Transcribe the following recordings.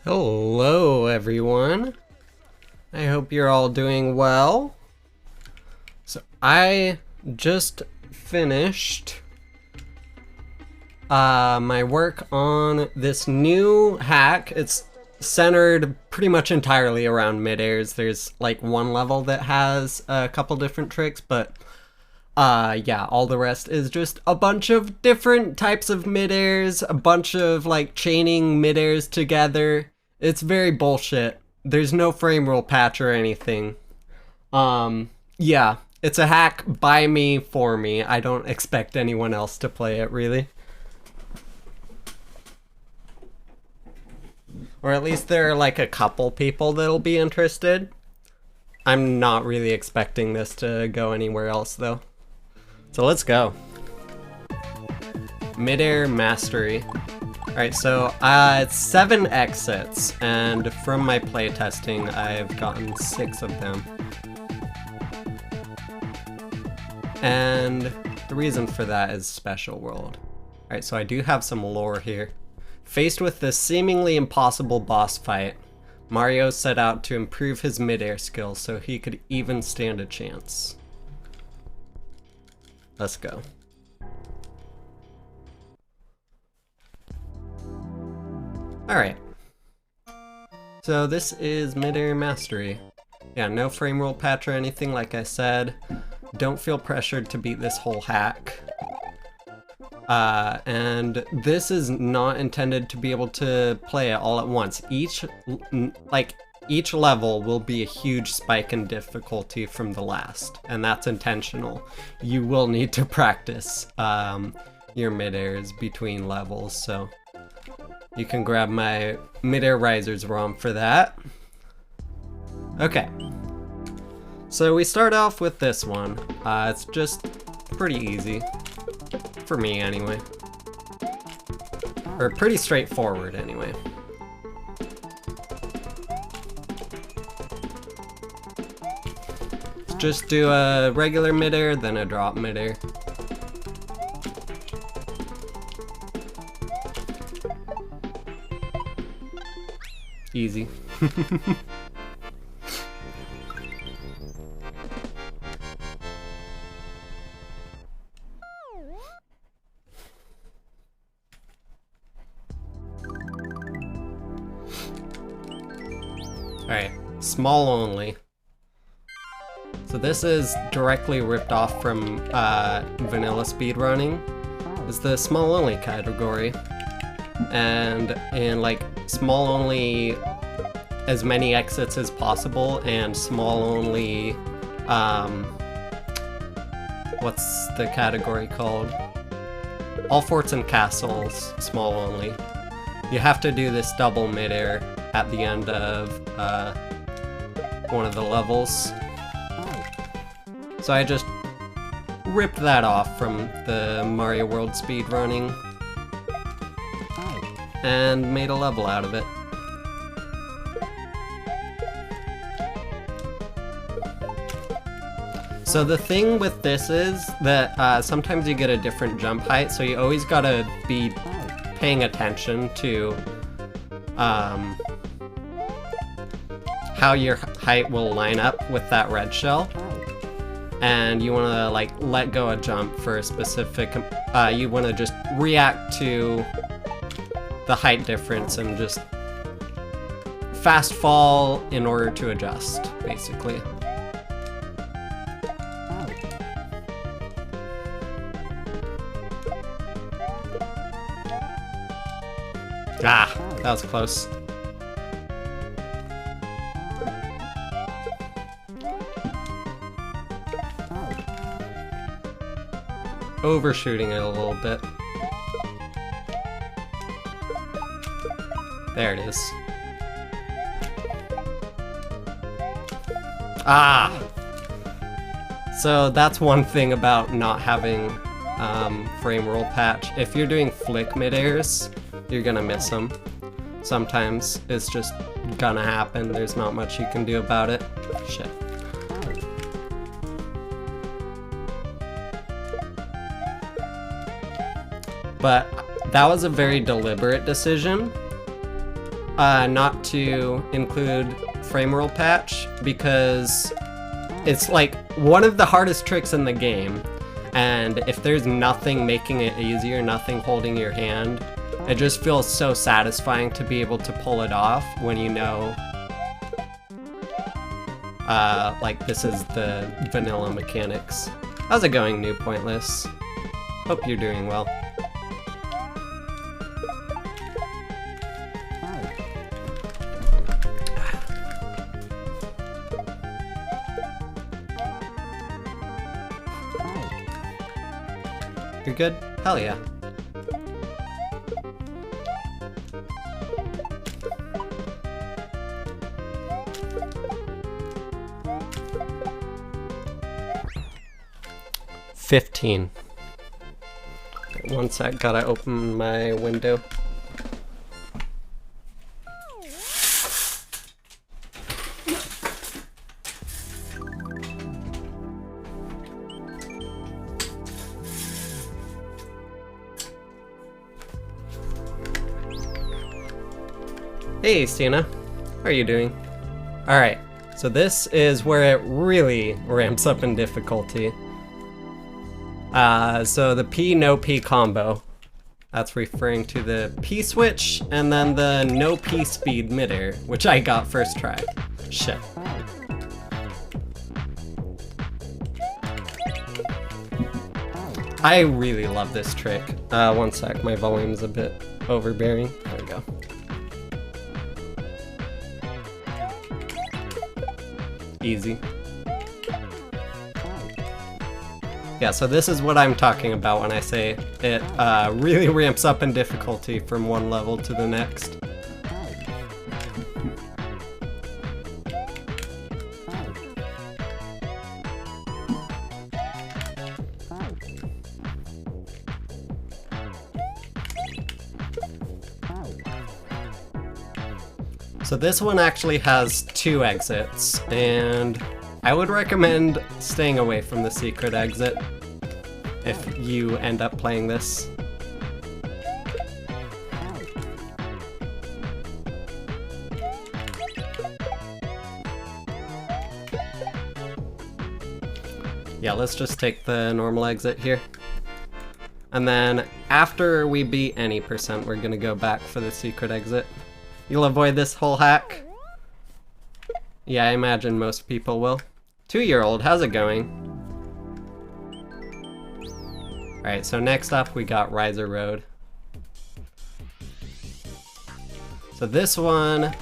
Hello everyone, I hope you're all doing well. So I just finished my work on this new hack. It's centered pretty much entirely around midairs. There's like one level that has a couple different tricks, but yeah, all the rest is just a bunch of different types of midairs, a bunch of like chaining midairs together. It's very bullshit. There's no frame rule patch or anything. Yeah, it's a hack by me for me. I don't expect anyone else to play it, really. Or at least there are like a couple people that'll be interested. I'm not really expecting this to go anywhere else though. So let's go. Midair Mastery. Alright, so it's 7 exits, and from my playtesting, I've gotten 6 of them. And the reason for that is Special World. Alright, so I do have some lore here. Faced with this seemingly impossible boss fight, Mario set out to improve his midair skills so he could even stand a chance. Let's go. Alright. So this is Midair Mastery. Yeah, no frame rule patch or anything, like I said. Don't feel pressured to beat this whole hack. And this is not intended to be able to play it all at once. Each level will be a huge spike in difficulty from the last, and that's intentional. You will need to practice your midairs between levels, so you can grab my Midair Risers ROM for that. Okay, so we start off with this one. It's just pretty easy, for me anyway. Or pretty straightforward anyway. Just do a regular midair, then a drop midair. Easy. Alright, small only. So this is directly ripped off from vanilla speedrunning. It's the small only category. And in like small only as many exits as possible, and small only what's the category called? All forts and castles, small only. You have to do this double midair at the end of one of the levels. So I just ripped that off from the Mario World speedrunning and made a level out of it. So the thing with this is that sometimes you get a different jump height, so you always gotta be paying attention to how your height will line up with that red shell. And you want to like let go a jump for a specific, you want to just react to the height difference and just fast fall in order to adjust, basically. Ah, that was close. Overshooting it a little bit. There it is. Ah! So that's one thing about not having frame rule patch. If you're doing flick midairs, you're gonna miss them. Sometimes it's just gonna happen. There's not much you can do about it. Shit. But that was a very deliberate decision. not to include frame roll patch because it's like one of the hardest tricks in the game, and if there's nothing making it easier, nothing holding your hand, it just feels so satisfying to be able to pull it off when you know like this is the vanilla mechanics. How's it going, New Pointless? Hope you're doing well. You're good? Hell yeah. $15. One sec, gotta open my window. Hey, Stina. How are you doing? Alright, so this is where it really ramps up in difficulty. So the P, no P combo. That's referring to the P switch, and then the no P speed midair, which I got first try. Shit. I really love this trick. One sec, my volume's a bit overbearing. There we go. Easy. Yeah, so this is what I'm talking about when I say it really ramps up in difficulty from one level to the next. So this one actually has 2 exits, and I would recommend staying away from the secret exit if you end up playing this. Yeah, let's just take the normal exit here. And then after we beat any percent, we're gonna go back for the secret exit. You'll avoid this whole hack? Yeah, I imagine most people will. 2-year-old, how's it going? Alright, so next up we got Riser Road. So this one,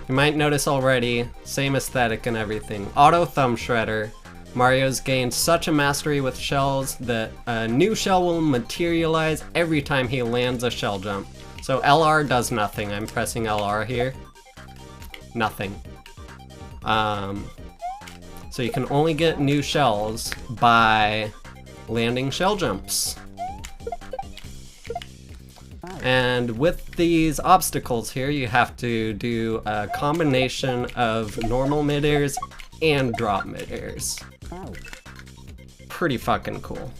you might notice already, same aesthetic and everything. Auto Thumb Shredder. Mario's gained such a mastery with shells that a new shell will materialize every time he lands a shell jump. So LR does nothing. I'm pressing LR here. Nothing. So you can only get new shells by landing shell jumps. And with these obstacles here, you have to do a combination of normal midairs and drop midairs. Pretty fucking cool.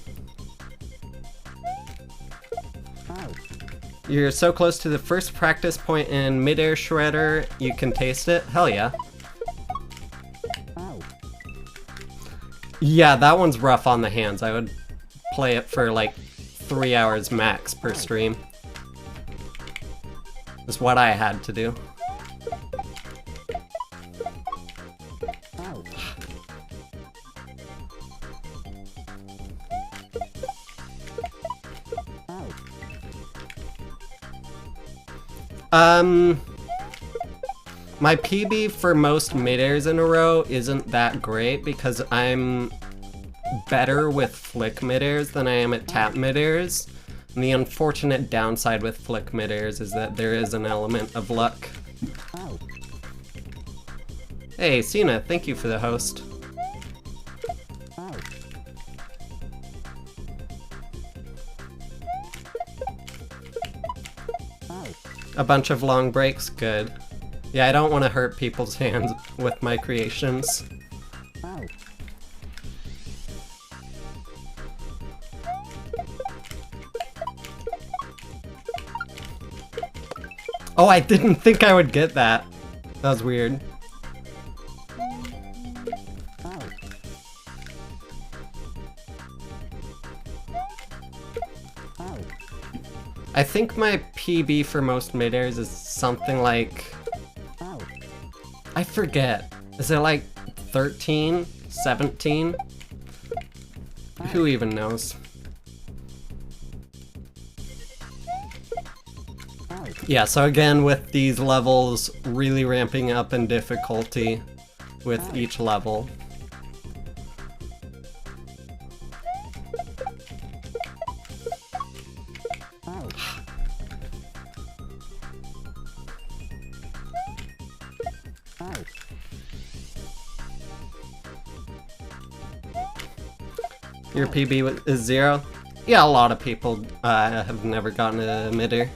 You're so close to the first practice point in Midair Shredder, you can taste it? Hell yeah. Yeah, that one's rough on the hands. I would play it for like 3 hours max per stream. That's what I had to do. My PB for most midairs in a row isn't that great because I'm better with flick midairs than I am at tap midairs. And the unfortunate downside with flick midairs is that there is an element of luck. Hey, Cena, thank you for the host. A bunch of long breaks, good. Yeah, I don't want to hurt people's hands with my creations. Oh, I didn't think I would get that. That was weird. I think my PB for most midairs is something like... I forget. Is it like 13? 17? Who even knows? Yeah, so again, with these levels really ramping up in difficulty with each level. Your PB is 0? Yeah, a lot of people have never gotten a midair.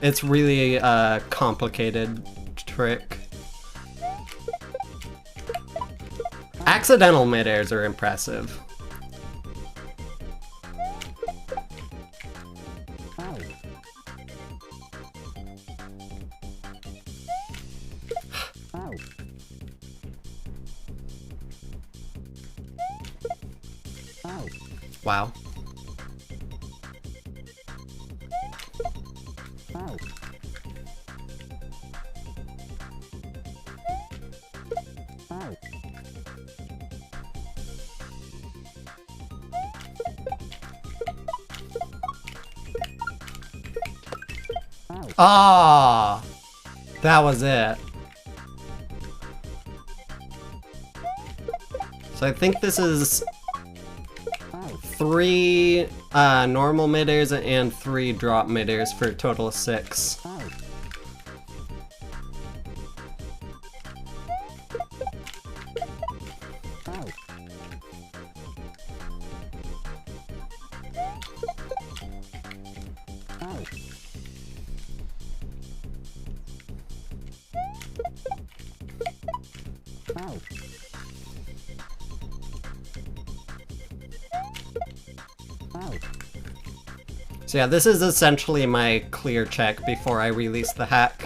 It's really a complicated trick. Accidental midairs are impressive. Wow. Ah, that was it. So I think this is 3 normal midairs and 3 drop midairs for a total of 6. So yeah, this is essentially my clear check before I release the hack.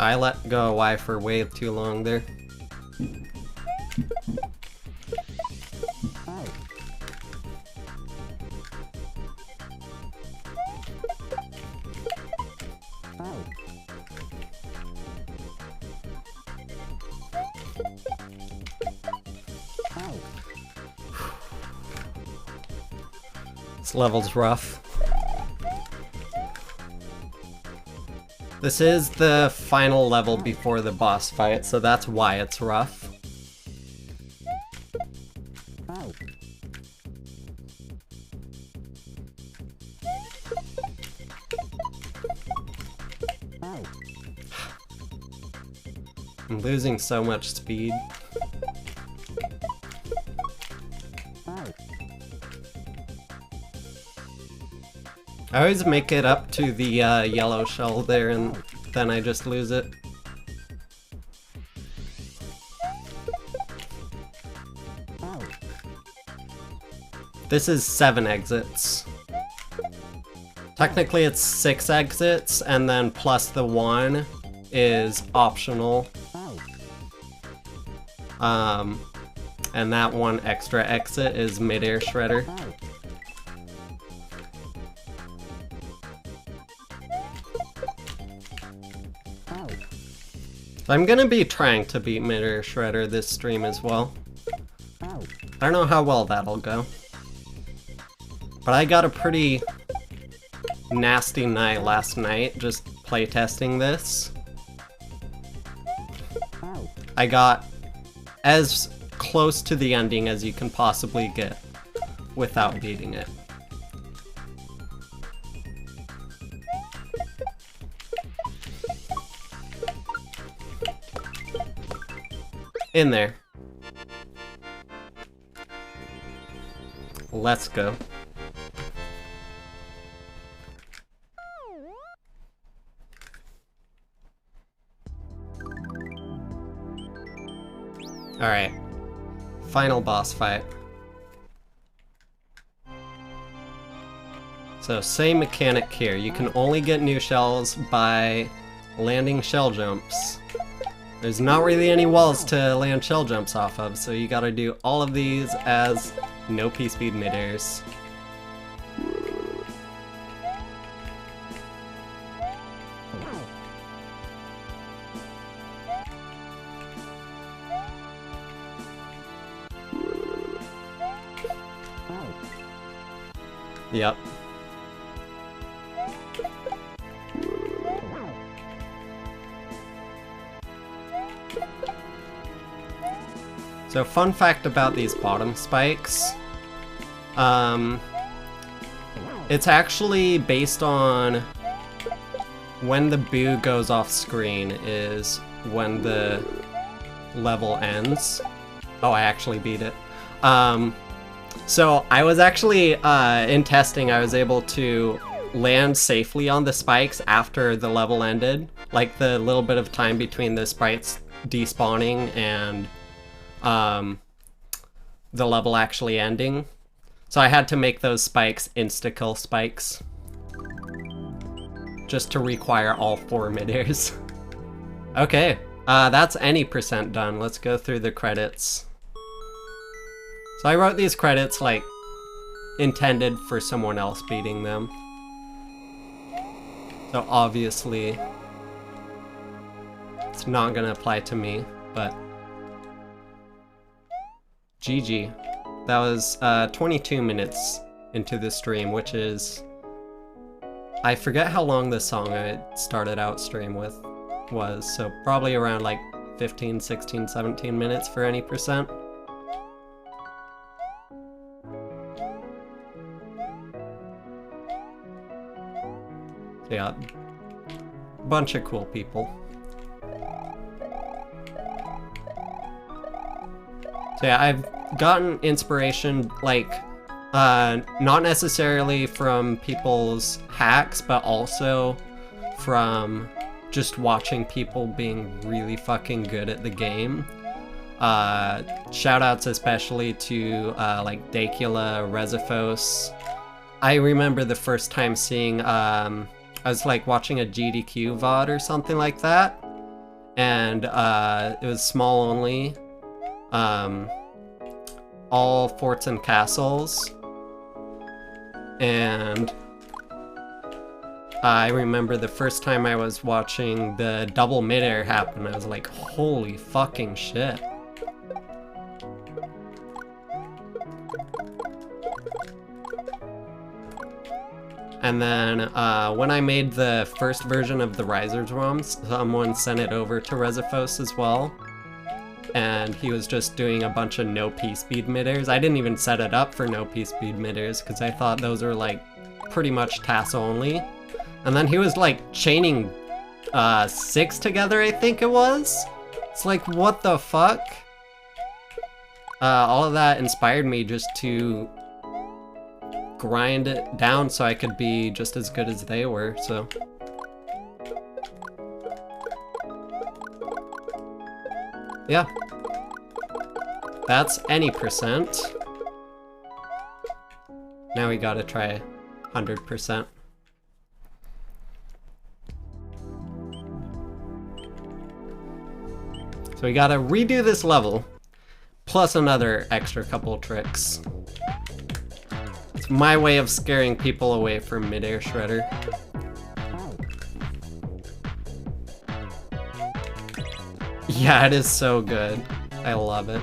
I let go of Y for way too long there. This level's rough. This is the final level before the boss fight, so that's why it's rough. I'm losing so much speed. I always make it up to the yellow shell there and then I just lose it. This is 7 exits. Technically it's 6 exits and then plus the 1 is optional. And that 1 extra exit is Midair Shredder. I'm gonna be trying to beat Midair Shredder this stream as well. I don't know how well that'll go. But I got a pretty nasty night last night just playtesting this. I got as close to the ending as you can possibly get without beating it. In there. Let's go. Alright. Final boss fight. So same mechanic here. You can only get new shells by landing shell jumps. There's not really any walls to land shell jumps off of, so you gotta do all of these as no P-speed midairs. Yep. So fun fact about these bottom spikes, it's actually based on when the boo goes off screen is when the level ends. Oh, I actually beat it. So I was actually, in testing, I was able to land safely on the spikes after the level ended. Like the little bit of time between the sprites despawning and the level actually ending. So I had to make those spikes insta-kill spikes. Just to require all 4 midairs. Okay, that's any percent done. Let's go through the credits. So I wrote these credits like intended for someone else beating them. So obviously it's not gonna apply to me, but GG. That was 22 minutes into the stream, which is... I forget how long the song I started out stream with was, so probably around like 15, 16, 17 minutes for any percent. So yeah, bunch of cool people. So yeah, I've gotten inspiration, like, not necessarily from people's hacks, but also from just watching people being really fucking good at the game. Shoutouts especially to, like, Dacula, Rezifos. I remember the first time seeing, I was, like, watching a GDQ VOD or something like that, and, it was small only. All forts and castles, and I remember the first time I was watching the double midair happen, I was like, holy fucking shit. And then when I made the first version of the Risers ROM, someone sent it over to Rezifos as well. And he was just doing a bunch of no P-speed midairs. I didn't even set it up for no P-speed midairs because I thought those were like pretty much TAS only. And then he was like chaining 6 together, I think it was. It's like, what the fuck? All of that inspired me just to grind it down so I could be just as good as they were, so. Yeah. That's any percent. Now we gotta try 100%. So we gotta redo this level, plus another extra couple tricks. It's my way of scaring people away from Midair Shredder. Yeah, it is so good. I love it.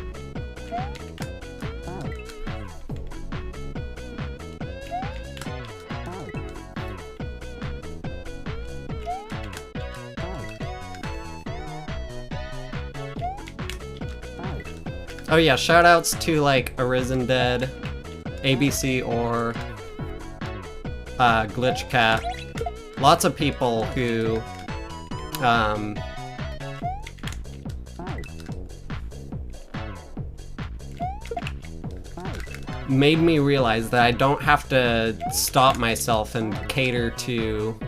Oh yeah, shoutouts to like Arisen Dead, ABC or Glitch Cat. Lots of people who made me realize that I don't have to stop myself and cater to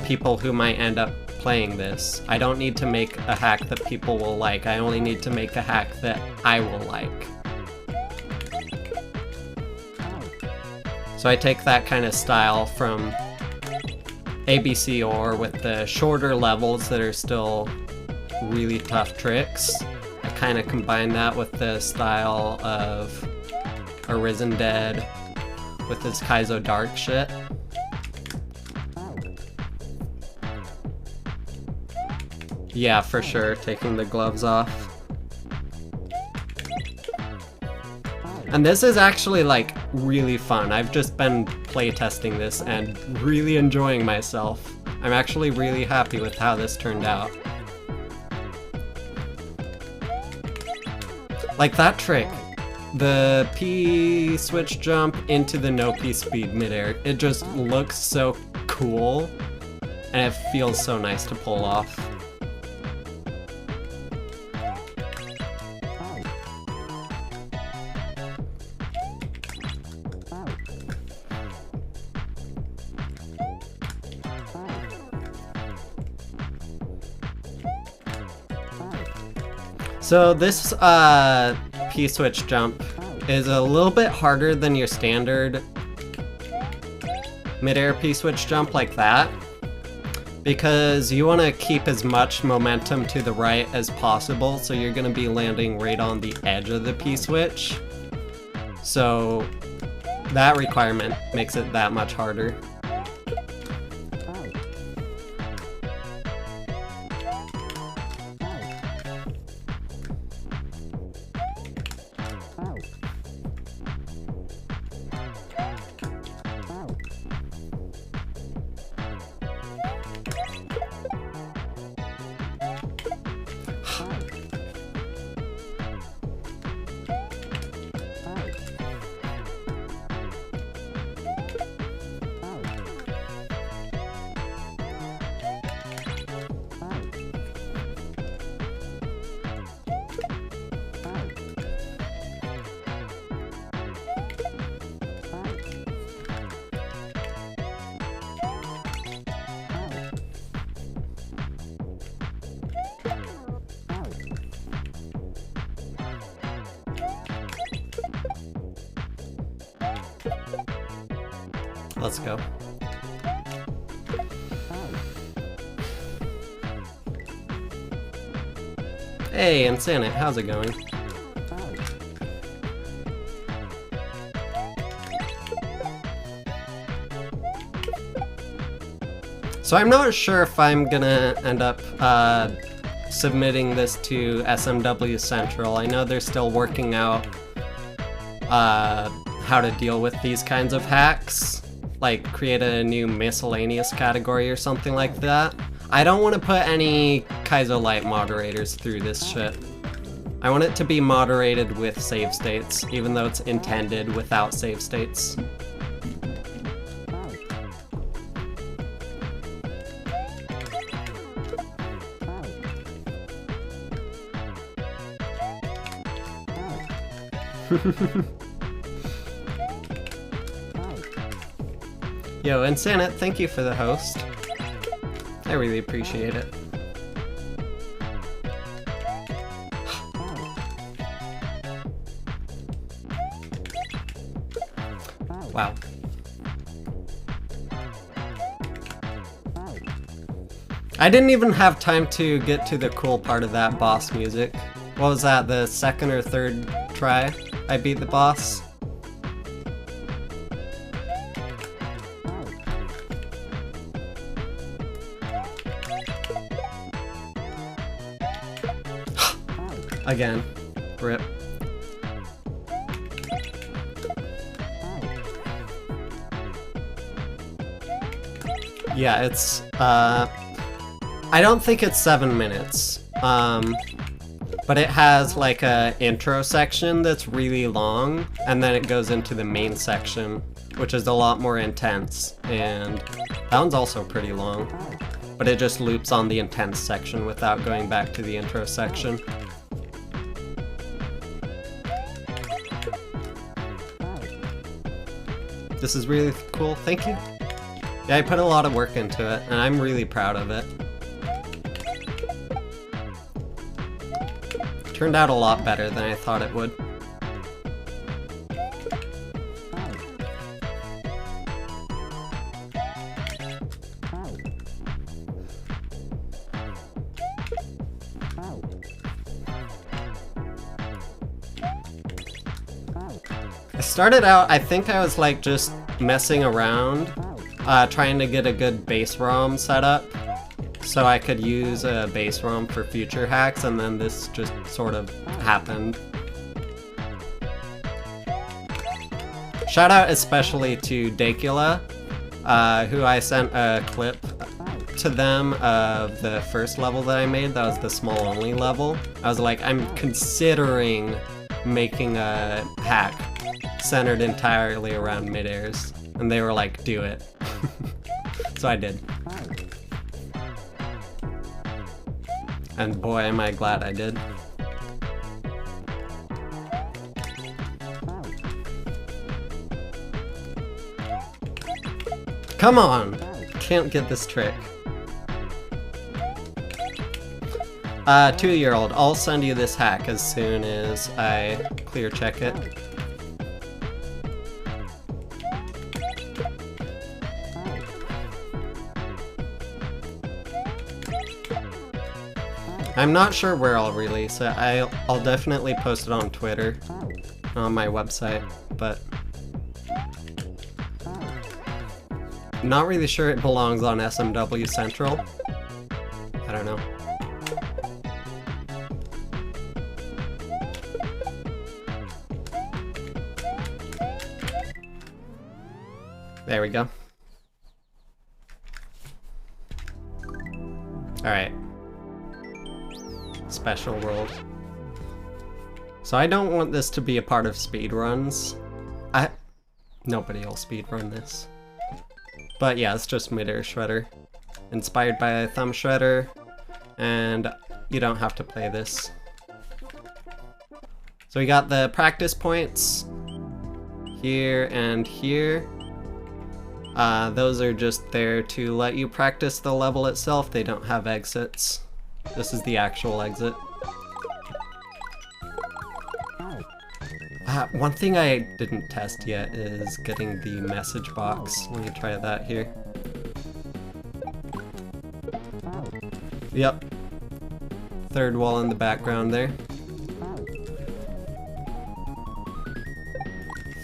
people who might end up playing this. I don't need to make a hack that people will like. I only need to make a hack that I will like. So I take that kind of style from ABC Or with the shorter levels that are still really tough tricks. I kind of combine that with the style of Arisen Dead with this Kaizo Dark shit. Yeah, for sure, taking the gloves off. And this is actually like really fun. I've just been playtesting this and really enjoying myself. I'm actually really happy with how this turned out. Like that trick, the P switch jump into the no P speed midair, it just looks so cool and it feels so nice to pull off. So this P-switch jump is a little bit harder than your standard midair P-switch jump like that, because you want to keep as much momentum to the right as possible, so you're going to be landing right on the edge of the P-switch. So that requirement makes it that much harder. Let's go. Hey, Insanit, how's it going? So I'm not sure if I'm gonna end up submitting this to SMW Central. I know they're still working out how to deal with these kinds of hacks, like create a new miscellaneous category or something like that. I don't want to put any Kaizo Light moderators through this shit. I want it to be moderated with save states, even though it's intended without save states. Yo, Insanit, thank you for the host. I really appreciate it. Wow. I didn't even have time to get to the cool part of that boss music. What was that, the second or third try I beat the boss? Again. Rip. Yeah, it's, I don't think it's 7 minutes, but it has like a intro section that's really long, and then it goes into the main section, which is a lot more intense, and that one's also pretty long, but it just loops on the intense section without going back to the intro section. This is really cool, thank you. Yeah, I put a lot of work into it, and I'm really proud of it. Turned out a lot better than I thought it would. I started out, I think I was like just messing around, trying to get a good base ROM set up so I could use a base ROM for future hacks, and then this just sort of happened. Shout out especially to Dacula, who I sent a clip to them of the first level that I made. That was the small only level. I was like, I'm considering making a hack centered entirely around midairs, and they were like, do it. So I did. And boy, am I glad I did. Come on! Can't get this trick. 2-year-old, I'll send you this hack as soon as I clear check it. I'm not sure where I'll release it. I'll definitely post it on Twitter, on my website, but not really sure it belongs on SMW Central. I don't know. There we go. Alright. Special world. So I don't want this to be a part of speedruns. Nobody will speedrun this. But yeah, it's just Midair Shredder. Inspired by a Thumb Shredder. And you don't have to play this. So we got the practice points. Here and here. Those are just there to let you practice the level itself. They don't have exits. This is the actual exit. One thing I didn't test yet is getting the message box. Let me try that here. Yep. Third wall in the background there.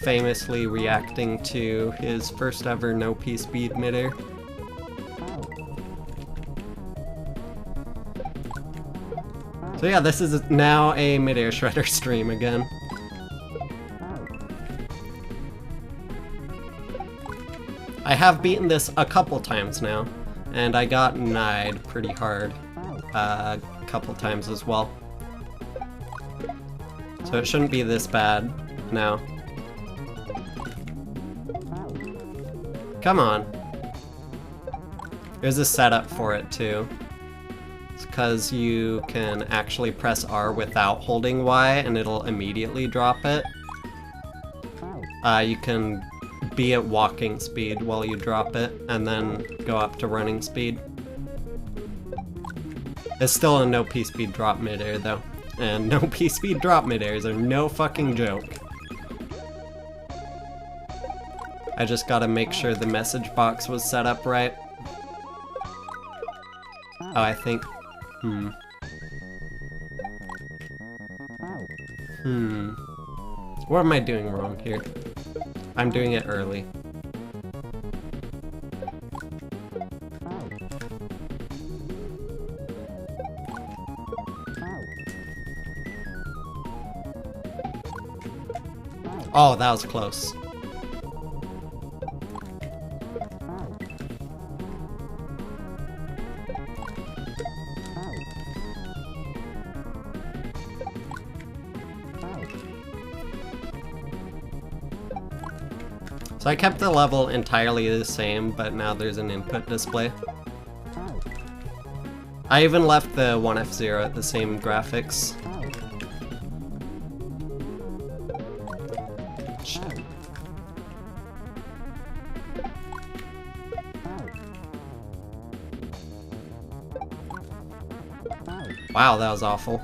Famously reacting to his first ever no P-speed midair. So yeah, this is now a Midair Shredder stream again. I have beaten this a couple times now, and I got denied pretty hard a couple times as well. So it shouldn't be this bad now. Come on. There's a setup for it too. It's because you can actually press R without holding Y and it'll immediately drop it. You can be at walking speed while you drop it and then go up to running speed. It's still a no P-speed drop midair though. And no P-speed drop midairs are no fucking joke. I just gotta make sure the message box was set up right. Oh, I think... What am I doing wrong here? I'm doing it early. Oh, that was close. So I kept the level entirely the same, but now there's an input display. I even left the 1F0 at the same graphics. Shit. Wow, that was awful.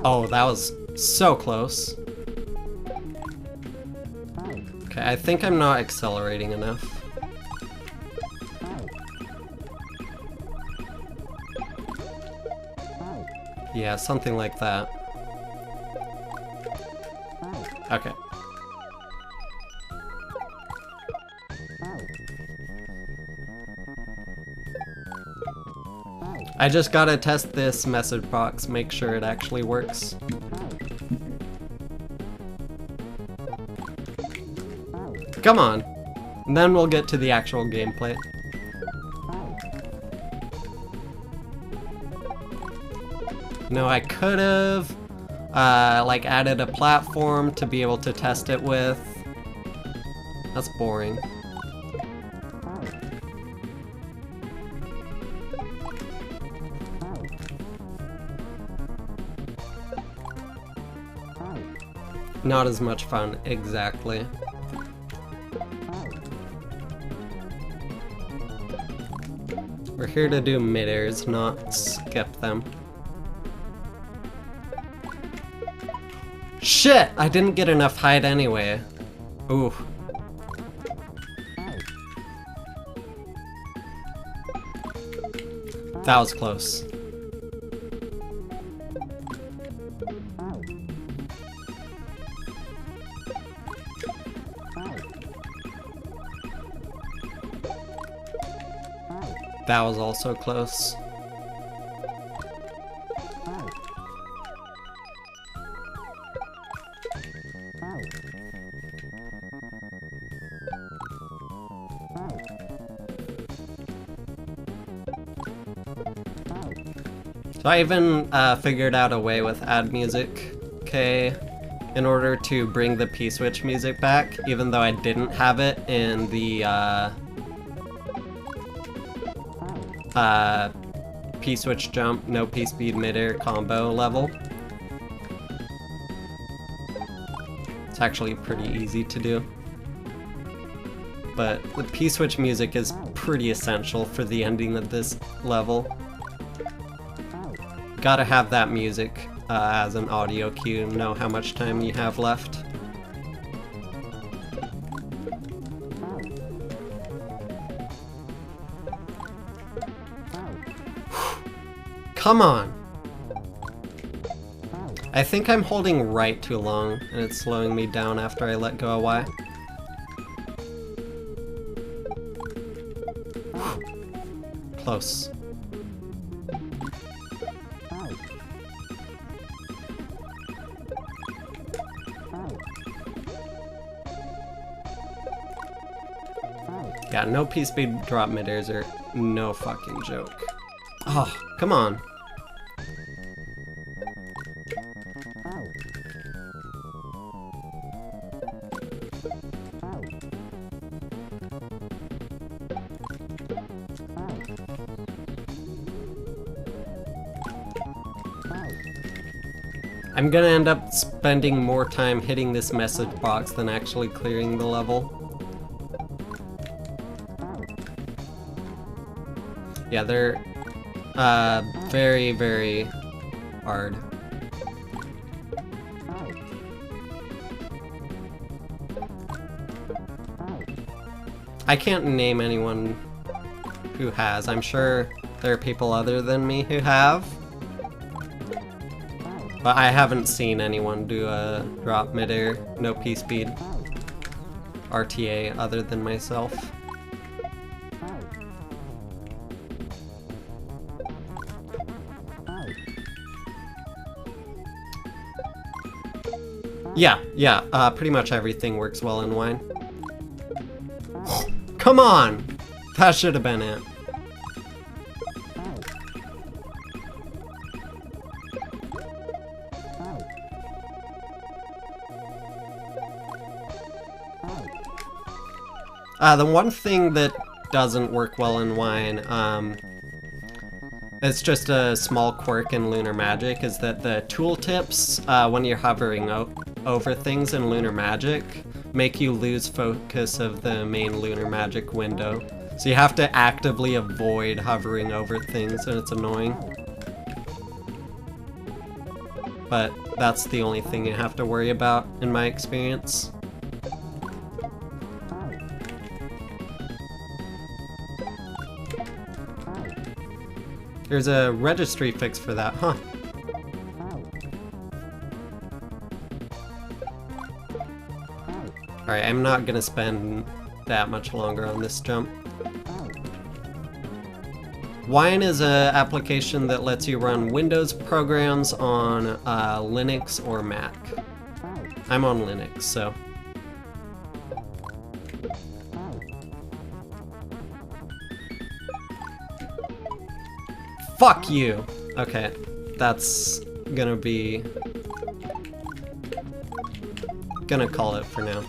Oh, that was so close. Okay, I think I'm not accelerating enough. Yeah, something like that. Okay. I just gotta test this message box, make sure it actually works. Come on! And then we'll get to the actual gameplay. No, I could've like added a platform to be able to test it with. That's boring. Not as much fun, exactly. We're here to do mid-airs, not skip them. Shit! I didn't get enough height anyway. Ooh. That was close. That was also close. So I even figured out a way with add music, okay, in order to bring the P-switch music back, even though I didn't have it in the P-switch jump, no P-speed midair combo level. It's actually pretty easy to do. But the P-switch music is pretty essential for the ending of this level. Gotta have that music as an audio cue, know how much time you have left. Come on! I think I'm holding right too long, and it's slowing me down after I let go of Y. Close. Yeah, no P-speed drop mid-airs are no fucking joke. Oh, come on. I'm gonna end up spending more time hitting this message box than actually clearing the level. Yeah, they're very, very hard. I can't name anyone who has. I'm sure there are people other than me who have. But I haven't seen anyone do a drop midair, no P-speed RTA other than myself. Yeah, pretty much everything works well in wine. Come on! That should have been it. The one thing that doesn't work well in wine, it's just a small quirk in Lunar Magic, is that the tooltips, when you're hovering over things in Lunar Magic, make you lose focus of the main Lunar Magic window. So you have to actively avoid hovering over things, and it's annoying. But that's the only thing you have to worry about, in my experience. There's a registry fix for that, huh? Alright, I'm not gonna spend that much longer on this jump. Wine is an application that lets you run Windows programs on Linux or Mac. I'm on Linux, so. Fuck you! Okay, that's gonna be... Gonna call it for now.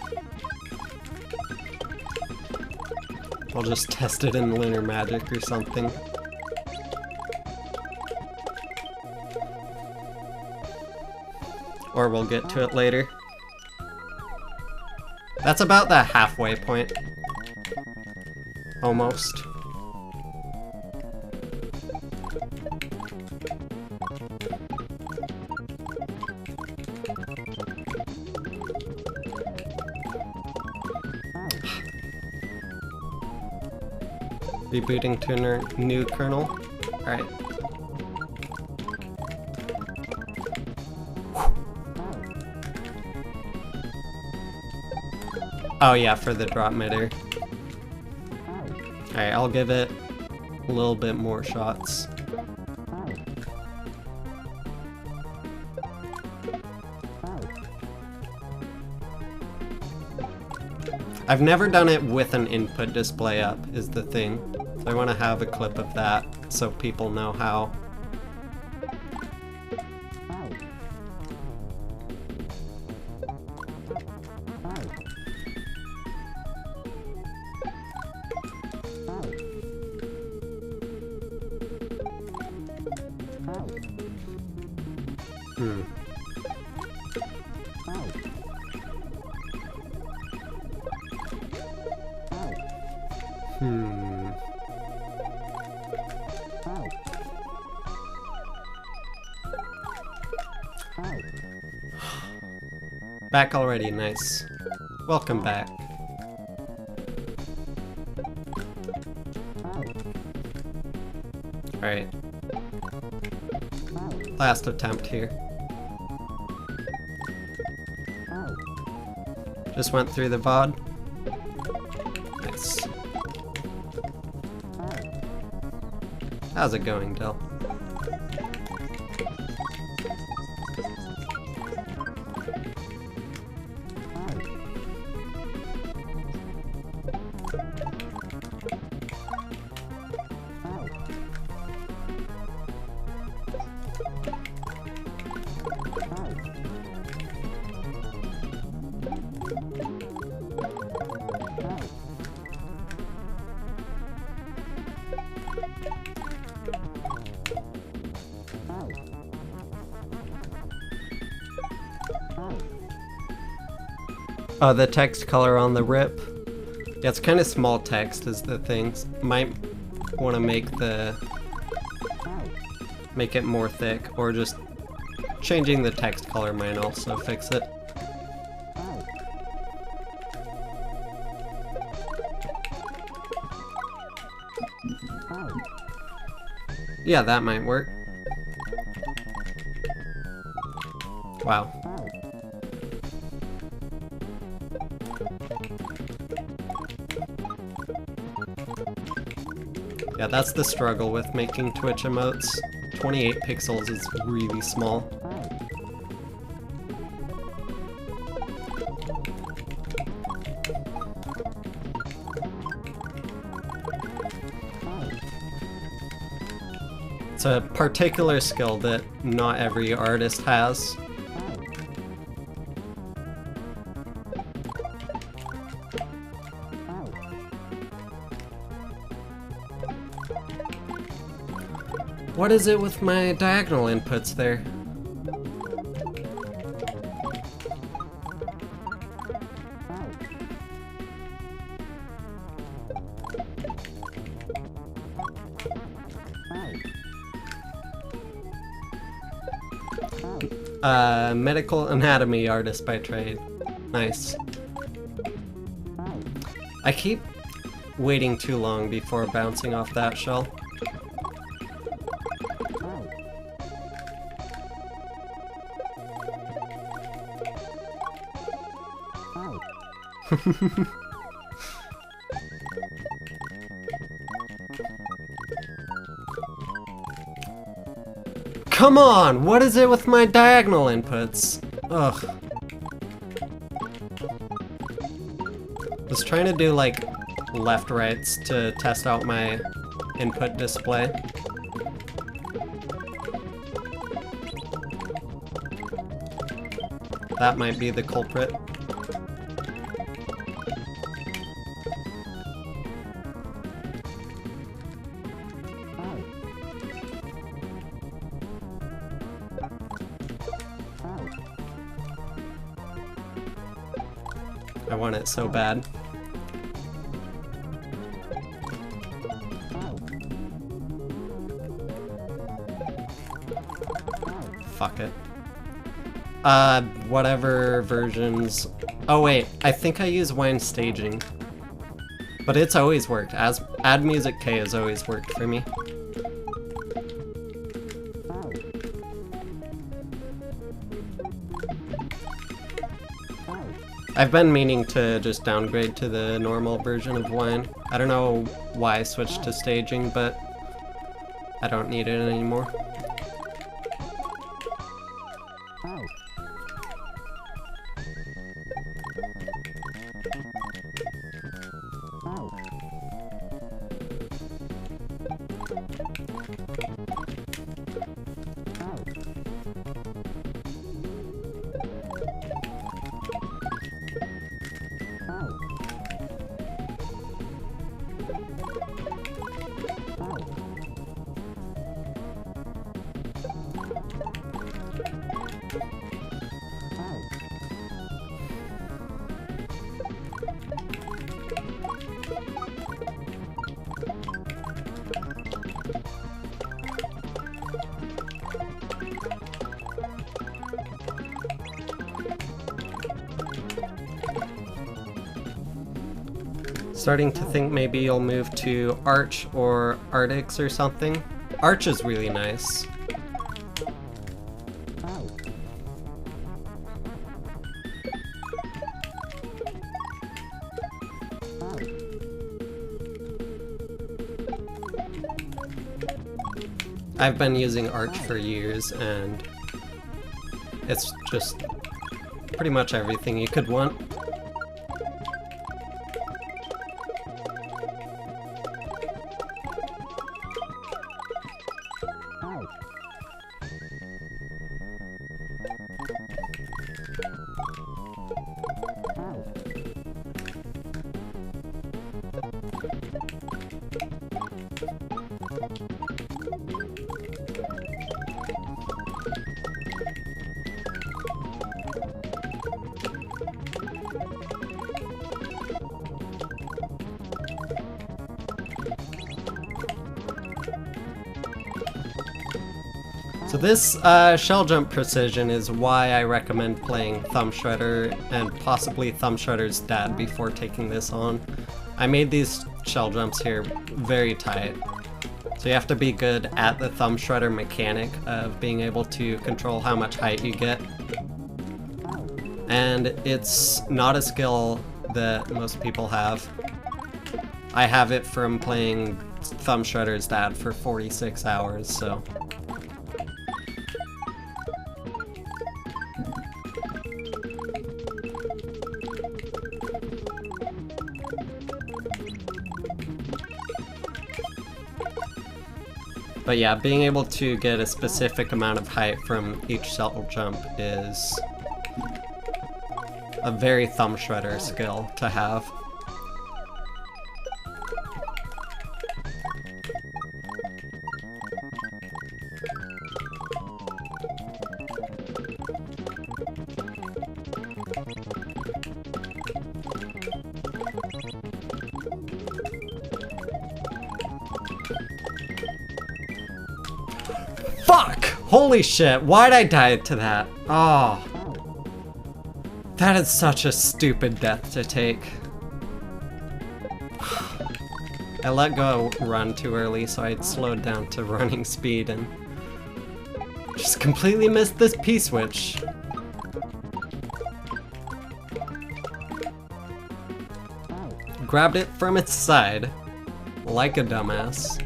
I'll just test it in Lunar Magic or something. Or we'll get to it later. That's about the halfway point. Almost. Rebooting to a new kernel. Alright. Oh yeah, for the drop Midair. Alright, I'll give it a little bit more shots. I've never done it with an input display up, is the thing. So I want to have a clip of that so people know how. Back already, nice. Welcome back. Alright. Last attempt here. Just went through the VOD. Nice. How's it going, Del? Oh, the text color on the rip. Yeah, it's kind of small text is the thing. Might want to make it more thick, or just changing the text color might also fix it. Yeah, that might work. Wow. Yeah, that's the struggle with making Twitch emotes. 28 pixels is really small. It's a particular skill that not every artist has. What is it with my diagonal inputs there? Medical anatomy artist by trade. Nice. I keep waiting too long before bouncing off that shell. Come on! What is it with my diagonal inputs? Ugh. I was trying to do like left-rights to test out my input display. That might be the culprit. I want it so bad. Fuck it. Whatever versions... Oh wait, I think I use wine staging. But it's always worked. Add music K has always worked for me. I've been meaning to just downgrade to the normal version of wine. I don't know why I switched to staging, but I don't need it anymore. Starting to think maybe you'll move to Arch or Arctics or something. Arch is really nice. I've been using Arch for years and it's just pretty much everything you could want. So this shell jump precision is why I recommend playing Thumb Shredder and possibly Thumb Shredder's dad before taking this on. I made these shell jumps here very tight. So you have to be good at the Thumb Shredder mechanic of being able to control how much height you get. And it's not a skill that most people have. I have it from playing Thumb Shredder's dad for 46 hours, so... But yeah, being able to get a specific amount of height from each shell jump is a very Thumb Shredder skill to have. Fuck! Holy shit, why'd I die to that? Oh. That is such a stupid death to take. I let go run too early, so I slowed down to running speed and just completely missed this P-switch. grabbed it from its side, like a dumbass.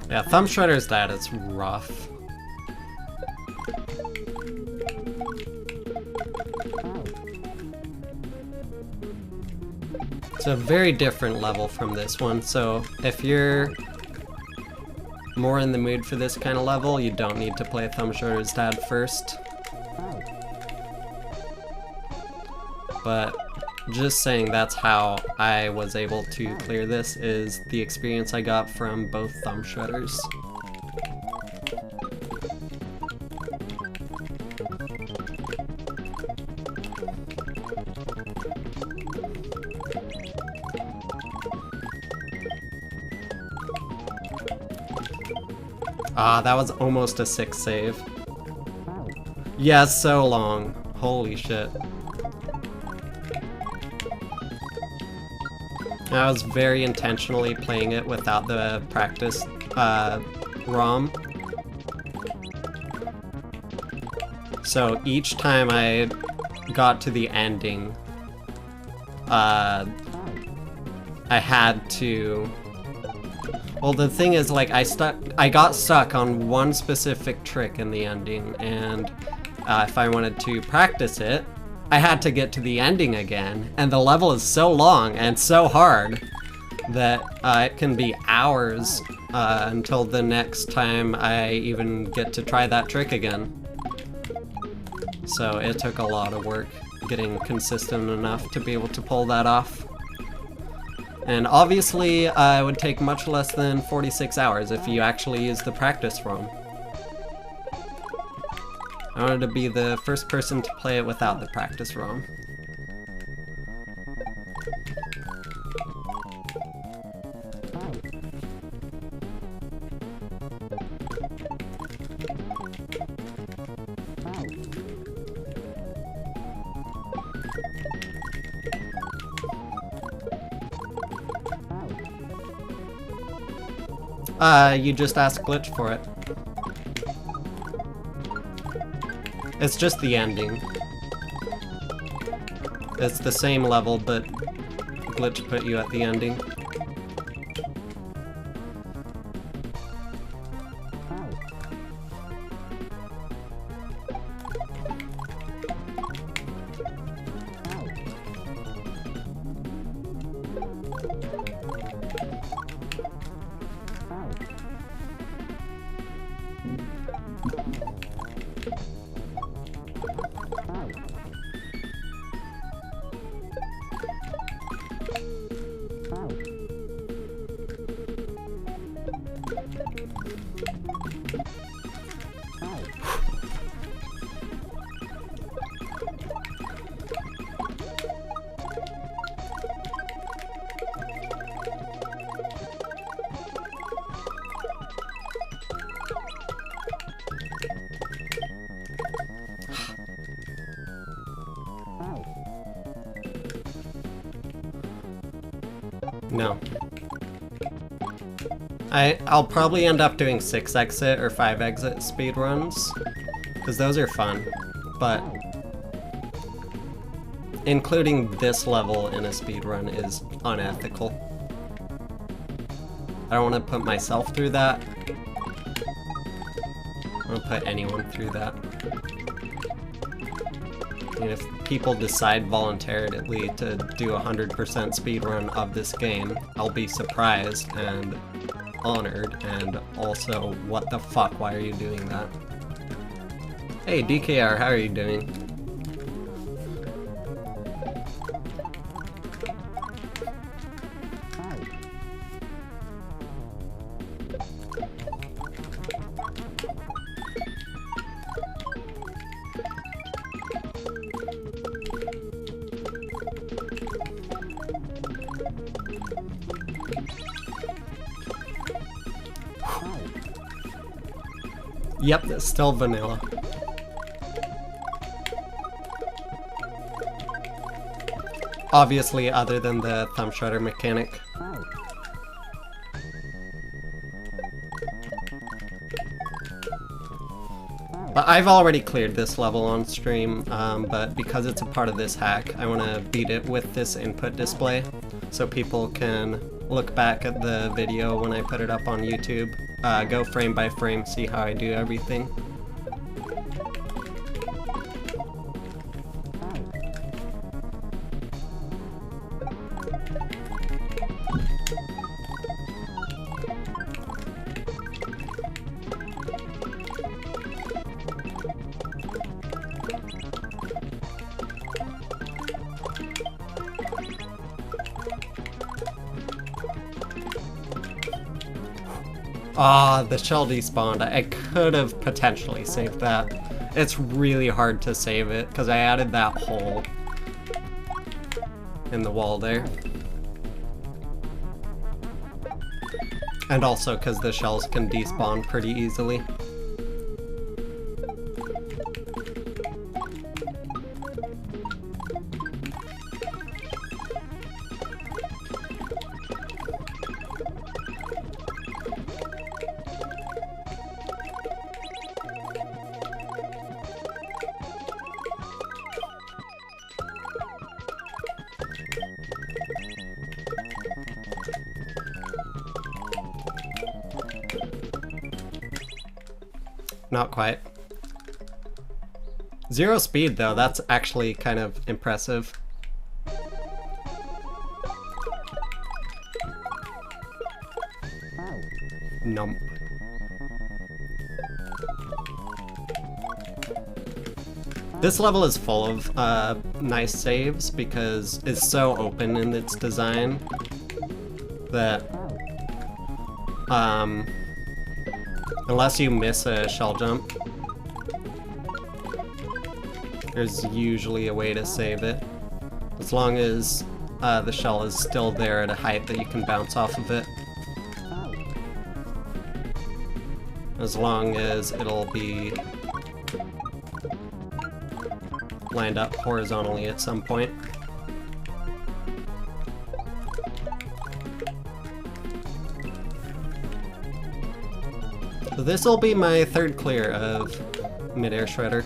Yeah, Thumb Shredder's that is rough. It's a very different level from this one, so if you're more in the mood for this kind of level, you don't need to play Thumb Shredder's Dad first. But just saying that's how I was able to clear this, is the experience I got from both Thumb Shredders. Ah, that was almost a 6 save. Yeah, so long. Holy shit. I was very intentionally playing it without the practice ROM. So each time I got to the ending, I had to... Well, the thing is, like, I got stuck on one specific trick in the ending, and if I wanted to practice it, I had to get to the ending again, and the level is so long and so hard that it can be hours until the next time I even get to try that trick again. So it took a lot of work getting consistent enough to be able to pull that off. And obviously, it would take much less than 46 hours if you actually use the practice ROM. I wanted to be the first person to play it without the practice ROM. You just ask Glitch for it. It's just the ending. It's the same level, but Glitch put you at the ending. No. I'll probably end up doing 6 exit or 5 exit speedruns, because those are fun, but including this level in a speedrun is unethical. I don't want to put myself through that. I don't want to put anyone through that. And if people decide voluntarily to do 100% speedrun of this game, I'll be surprised and honored, and also, what the fuck, why are you doing that? Hey DKR, how are you doing? Yep, it's still vanilla. Obviously, other than the thumb shredder mechanic. But I've already cleared this level on stream, but because it's a part of this hack, I want to beat it with this input display so people can look back at the video when I put it up on YouTube, go frame by frame, see how I do everything. Ah, the shell despawned. I could have potentially saved that. It's really hard to save it because I added that hole in the wall there. And also because the shells can despawn pretty easily. Not quite. 0 speed though, that's actually kind of impressive. Nump. This level is full of nice saves because it's so open in its design that unless you miss a shell jump, there's usually a way to save it. As long as the shell is still there at a height that you can bounce off of it. As long as it'll be lined up horizontally at some point. So this will be my third clear of Midair Shredder.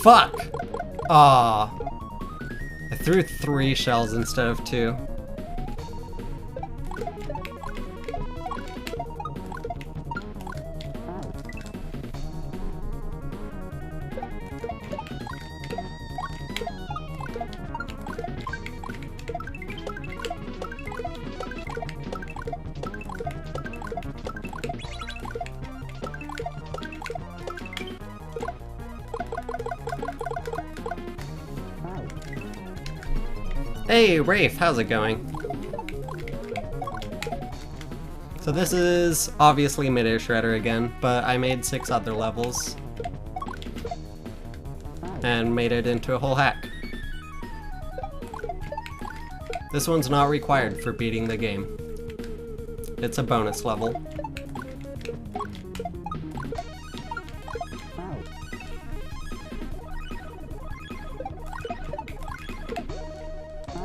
Fuck! Aw. I threw 3 shells instead of 2. Hey, Rafe, how's it going? So this is obviously Midair Shredder again, but I made 6 other levels and made it into a whole hack. This one's not required for beating the game. It's a bonus level.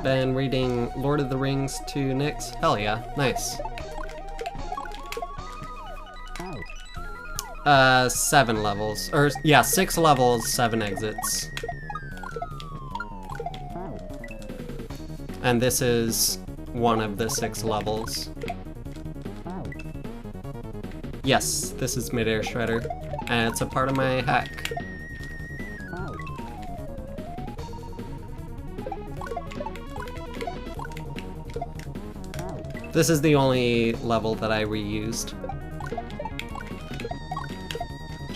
Been reading Lord of the Rings to Nyx? Hell yeah, nice. 7 levels. Or, yeah, 6 levels, 7 exits. And this is one of the 6 levels. Yes, this is Midair Shredder, and it's a part of my hack. This is the only level that I reused.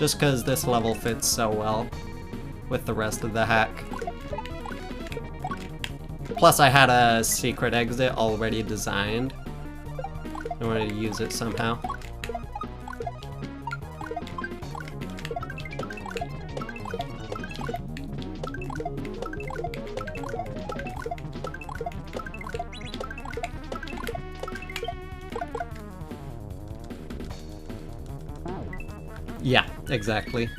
just because this level fits so well with the rest of the hack. Plus I had a secret exit already designed. I wanted to use it somehow. Yeah, exactly.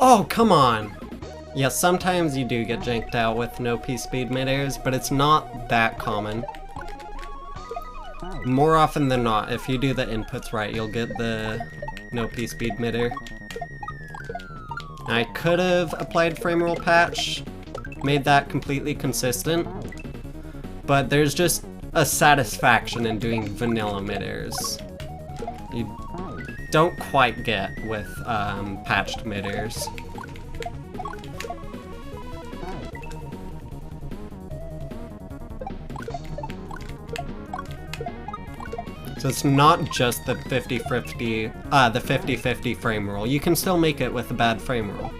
Oh, come on! Yeah, sometimes you do get janked out with no P-speed mid-airs, but it's not that common. More often than not, if you do the inputs right, you'll get the no P-speed mid-air. I could have applied frame roll patch, made that completely consistent, but there's just a satisfaction in doing vanilla mid-airs. You don't quite get with patched mid-airs. So it's not just the 50-50 frame roll. You can still make it with a bad frame roll.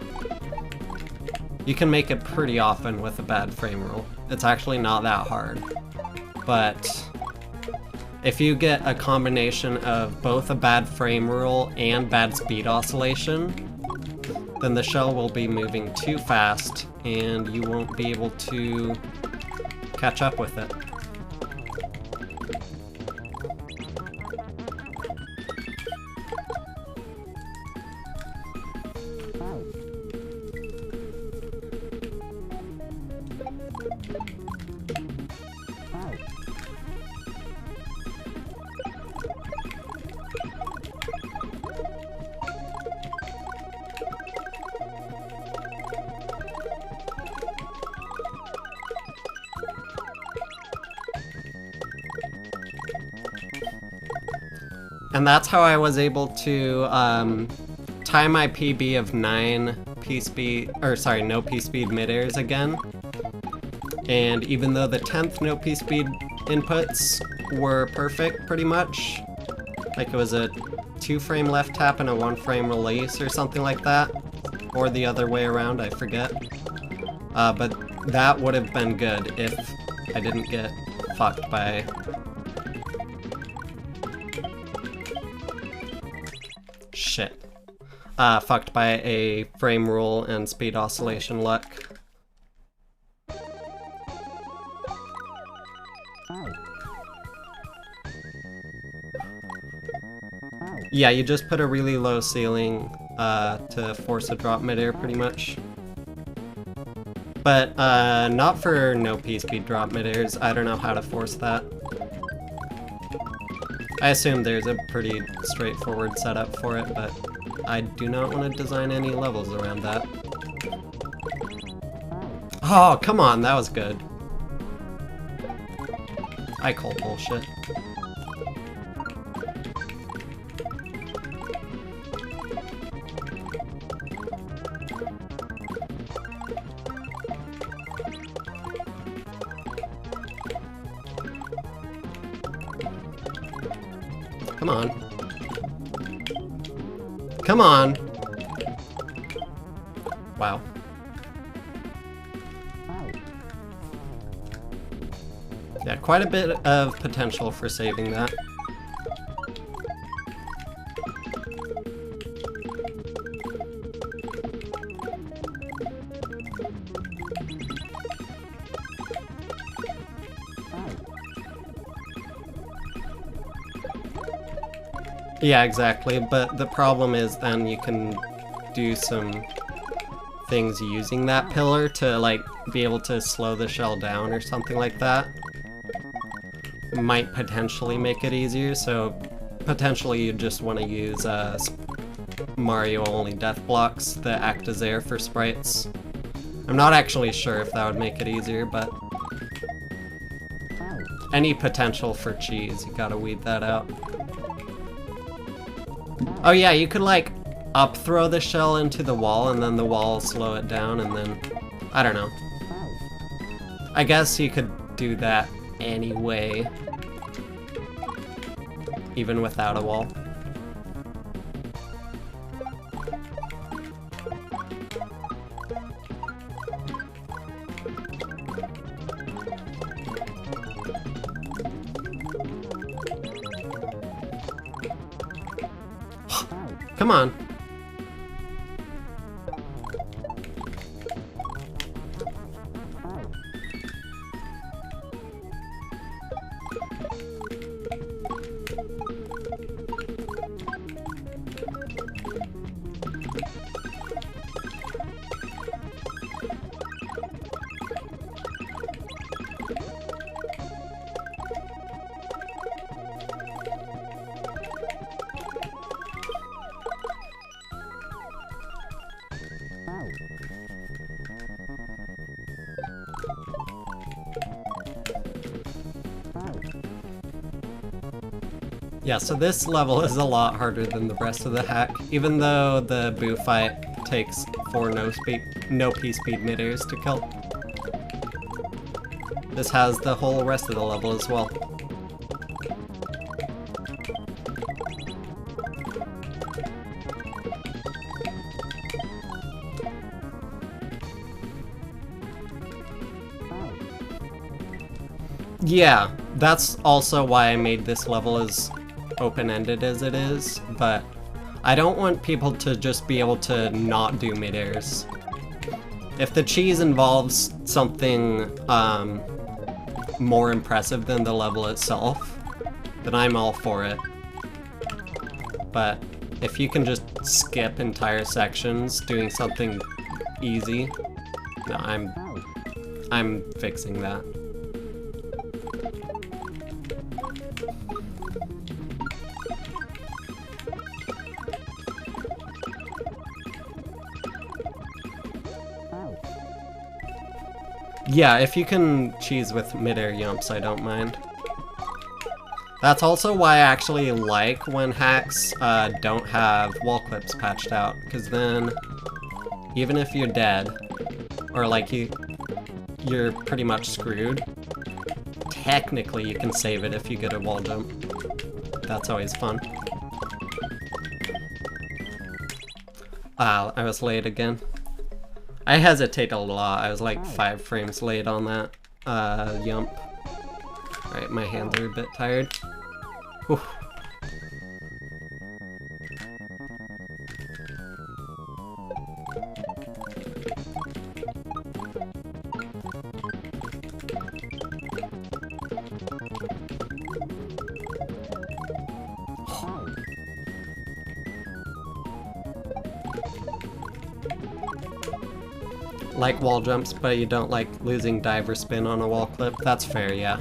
You can make it pretty often with a bad frame roll. It's actually not that hard. But if you get a combination of both a bad frame roll and bad speed oscillation, then the shell will be moving too fast and you won't be able to catch up with it. And that's how I was able to tie my PB of 9 P-speed, or sorry, no P-speed mid-airs again. And even though the 10th no P-speed inputs were perfect pretty much, like it was a 2-frame left tap and a 1-frame release or something like that, or the other way around, I forget. But that would have been good if I didn't get fucked by fucked by a frame rule and speed oscillation luck. Yeah, you just put a really low ceiling to force a drop midair pretty much. But not for no P-speed drop midairs. I don't know how to force that. I assume there's a pretty straightforward setup for it, but I do not want to design any levels around that. Oh, come on, that was good. I call bullshit. Come on. Come on! Wow. Yeah, quite a bit of potential for saving that. Yeah, exactly, but the problem is then you can do some things using that pillar to, like, be able to slow the shell down or something like that. It might potentially make it easier, so potentially you just want to use Mario-only death blocks that act as air for sprites. I'm not actually sure if that would make it easier, but any potential for cheese, you gotta weed that out. Oh yeah, you could, like, up throw the shell into the wall and then the wall will slow it down and then... I don't know. I guess you could do that anyway. Even without a wall. Come on. Yeah, so this level is a lot harder than the rest of the hack, even though the Boo fight takes 4 no-P speed midairs to kill. This has the whole rest of the level as well. Yeah, that's also why I made this level as open-ended as it is, but I don't want people to just be able to not do mid-airs. If the cheese involves something more impressive than the level itself, then I'm all for it. But if you can just skip entire sections doing something easy, no, I'm fixing that. Yeah, if you can cheese with mid-air jumps, I don't mind. That's also why I actually like when hacks don't have wall clips patched out, because then even if you're dead, or like you're pretty much screwed, technically you can save it if you get a wall jump. That's always fun. I was late again. I hesitate a lot. I was like 5 frames late on that jump. Right, my hands are a bit tired. Whew. Like wall jumps, but you don't like losing dive or spin on a wall clip. That's fair, yeah.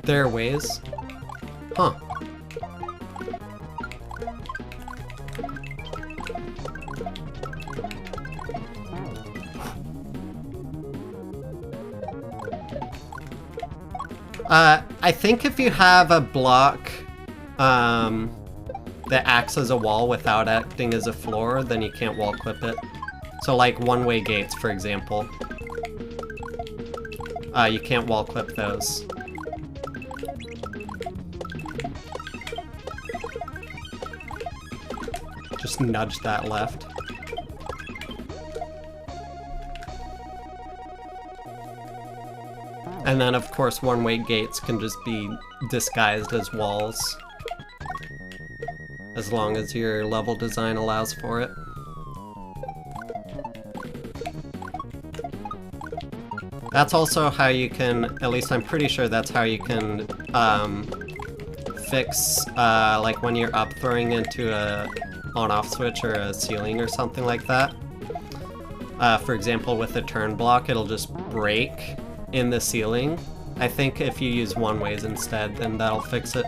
There are ways. Huh. I think if you have a block that acts as a wall without acting as a floor, then you can't wall clip it. So like one-way gates, for example. You can't wall clip those. Just nudge that left. And then, of course, one-way gates can just be disguised as walls. As long as your level design allows for it. That's also how you can, at least I'm pretty sure that's how you can fix, like when you're up throwing into a on-off switch or a ceiling or something like that. For example, with a turn block, it'll just break in the ceiling. I think if you use one-ways instead, then that'll fix it.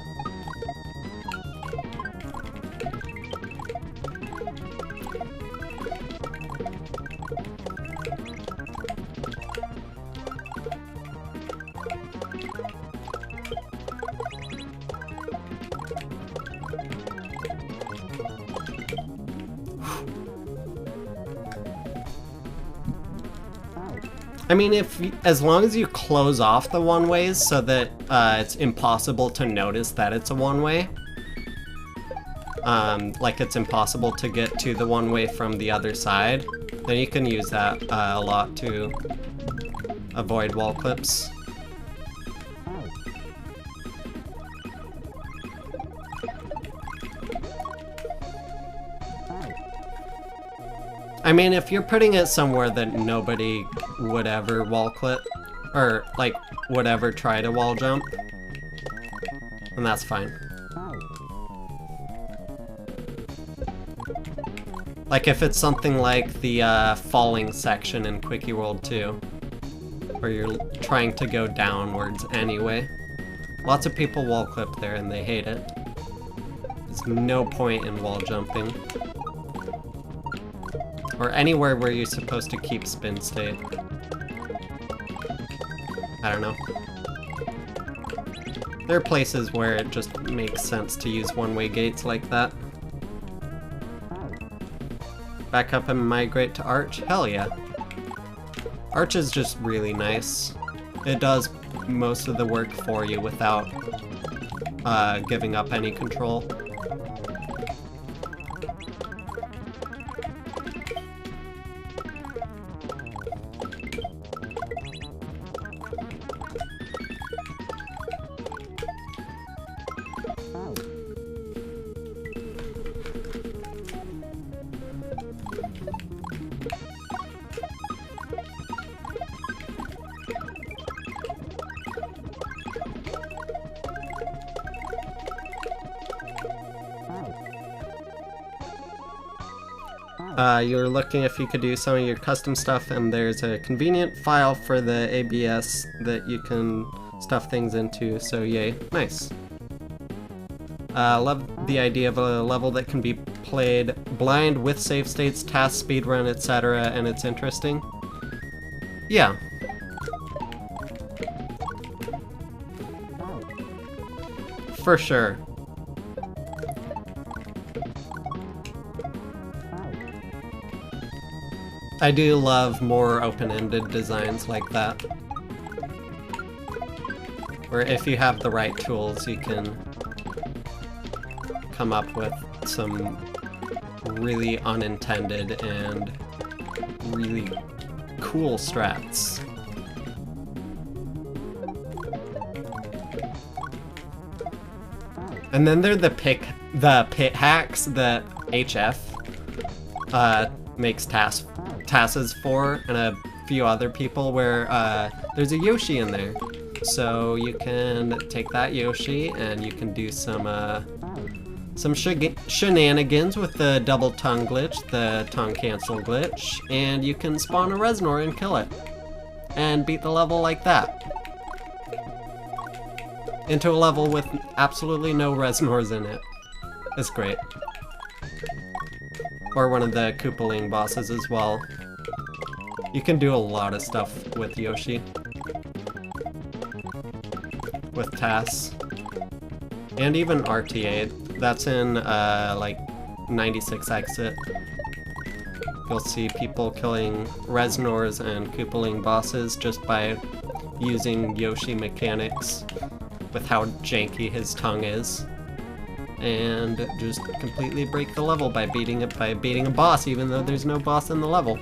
I mean, as long as you close off the one-ways so that it's impossible to notice that it's a one-way, like it's impossible to get to the one-way from the other side, then you can use that a lot to avoid wall clips. I mean, if you're putting it somewhere that nobody would ever wall clip, or like would ever try to wall jump, then that's fine. Like if it's something like the falling section in Quickie World 2, where you're trying to go downwards anyway. Lots of people wall clip there and they hate it. There's no point in wall jumping. Or anywhere where you're supposed to keep spin state. I don't know. There are places where it just makes sense to use one-way gates like that. Back up and migrate to Arch? Hell yeah. Arch is just really nice. It does most of the work for you without giving up any control. You're looking if you could do some of your custom stuff, and there's a convenient file for the ABS that you can stuff things into, so yay. Nice. Love the idea of a level that can be played blind with save states, task, speedrun, etc., and it's interesting. Yeah. For sure. I do love more open-ended designs like that. Where if you have the right tools, you can come up with some really unintended and really cool strats. And then there are the pit hacks that HF makes tasks for, and a few other people, where there's a Yoshi in there. So you can take that Yoshi and you can do some shenanigans with the double tongue glitch, the tongue cancel glitch, and you can spawn a Reznor and kill it. And beat the level like that. Into a level with absolutely no Reznors in it. It's great. Or one of the Koopaling bosses as well. You can do a lot of stuff with Yoshi. With TAS. And even RTA. That's in like 96 exit. You'll see people killing Reznors and Koopaling bosses just by using Yoshi mechanics with how janky his tongue is. And just completely break the level by beating a boss, even though there's no boss in the level.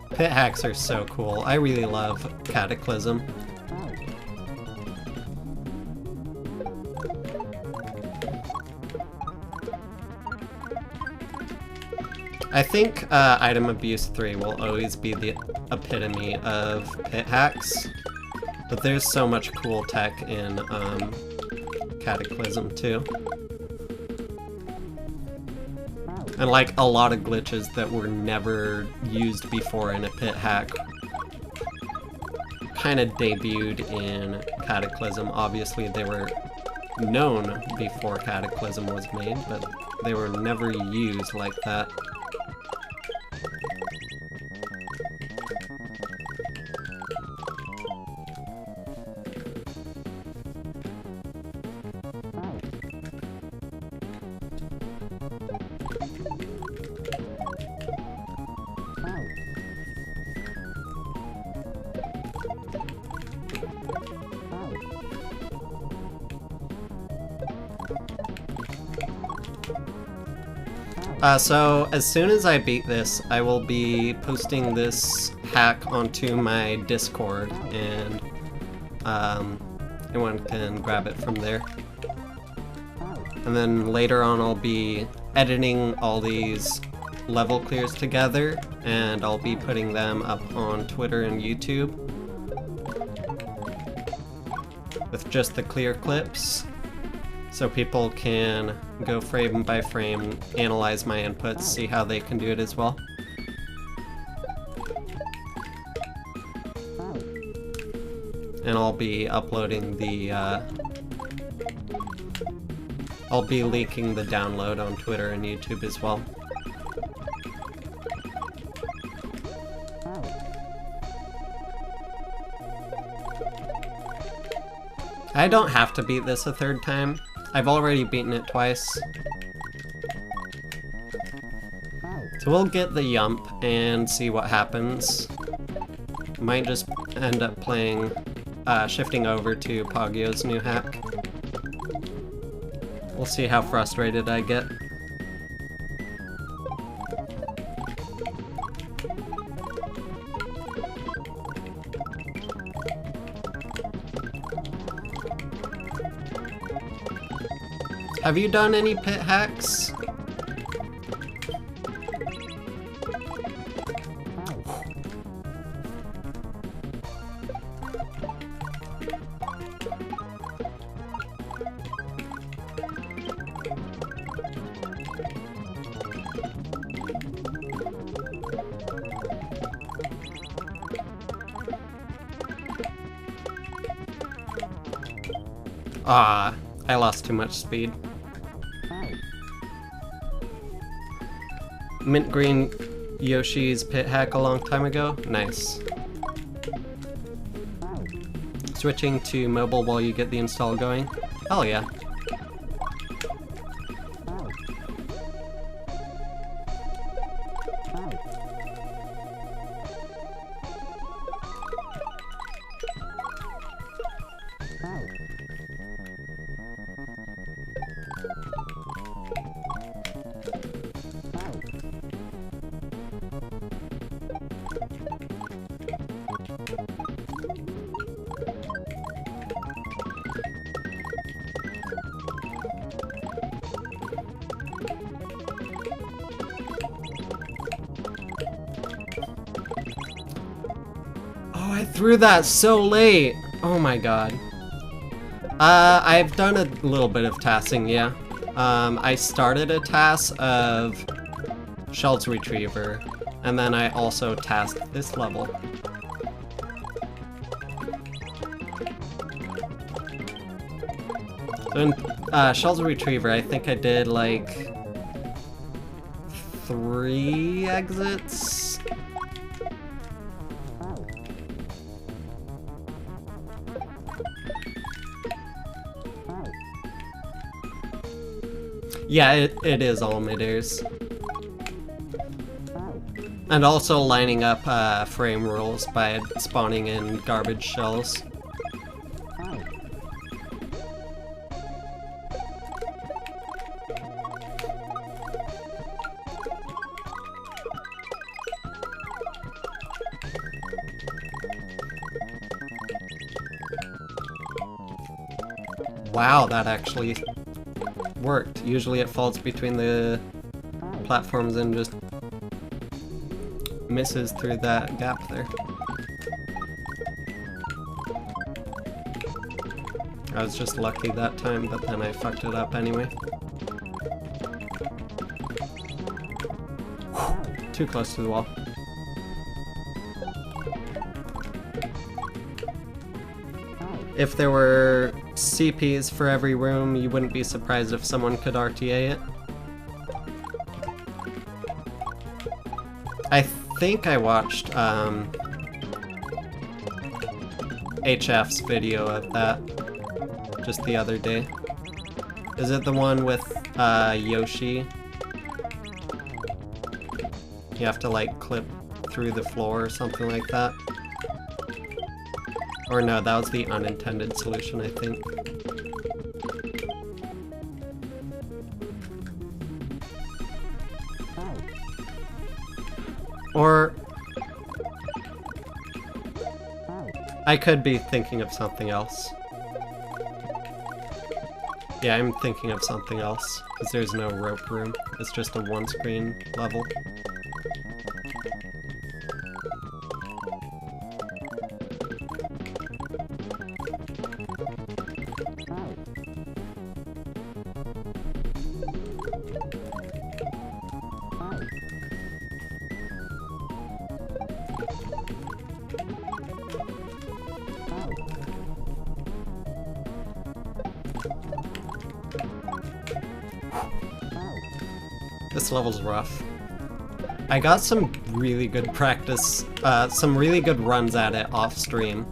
Pit hacks are so cool. I really love Cataclysm. I think Item Abuse 3 will always be the epitome of pit hacks, but there's so much cool tech in Cataclysm too. And like a lot of glitches that were never used before in a pit hack kind of debuted in Cataclysm. Obviously they were known before Cataclysm was made, but they were never used like that. So as soon as I beat this, I will be posting this hack onto my Discord, and anyone can grab it from there. And then later on I'll be editing all these level clears together, and I'll be putting them up on Twitter and YouTube with just the clear clips, so people can go frame by frame, analyze my inputs, see how they can do it as well. And I'll be uploading the, I'll be leaking the download on Twitter and YouTube as well. I don't have to beat this a third time. I've already beaten it twice. So we'll get the Yump and see what happens. Might just end up playing, shifting over to Pogio's new hack. We'll see how frustrated I get. Have you done any pit hacks? Ah, I lost too much speed. Mint green Yoshi's pit hack a long time ago? Nice. Switching to mobile while you get the install going? Hell yeah. I threw that so late! Oh my god. I've done a little bit of tassing, yeah. I started a task of Shell's Retriever, and then I also tasked this level. So in Shell's Retriever, I think I did like 3 exits? Yeah, it is all Midairs. And also lining up frame rules by spawning in garbage shells. Wow, that actually worked. Usually it falls between the platforms and just misses through that gap there. I was just lucky that time, but then I fucked it up anyway. Too close to the wall. If there were CPs for every room, you wouldn't be surprised if someone could RTA it. I think I watched HF's video of that just the other day. Is it the one with Yoshi? You have to like clip through the floor or something like that. Or no, that was the unintended solution, I think. Or I could be thinking of something else. Yeah, I'm thinking of something else, because there's no rope room. It's just a one-screen level. This level's rough. I got some really good practice, some really good runs at it off stream.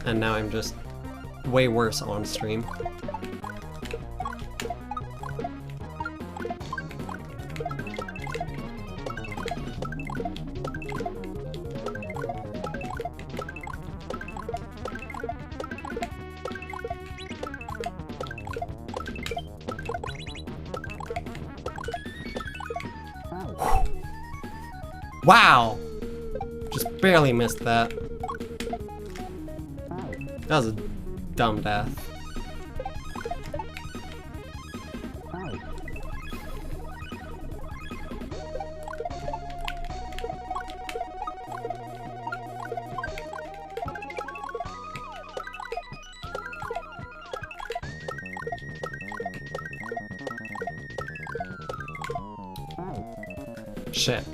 And now I'm just way worse on stream. Wow! Just barely missed that. That was a dumb death. Shit.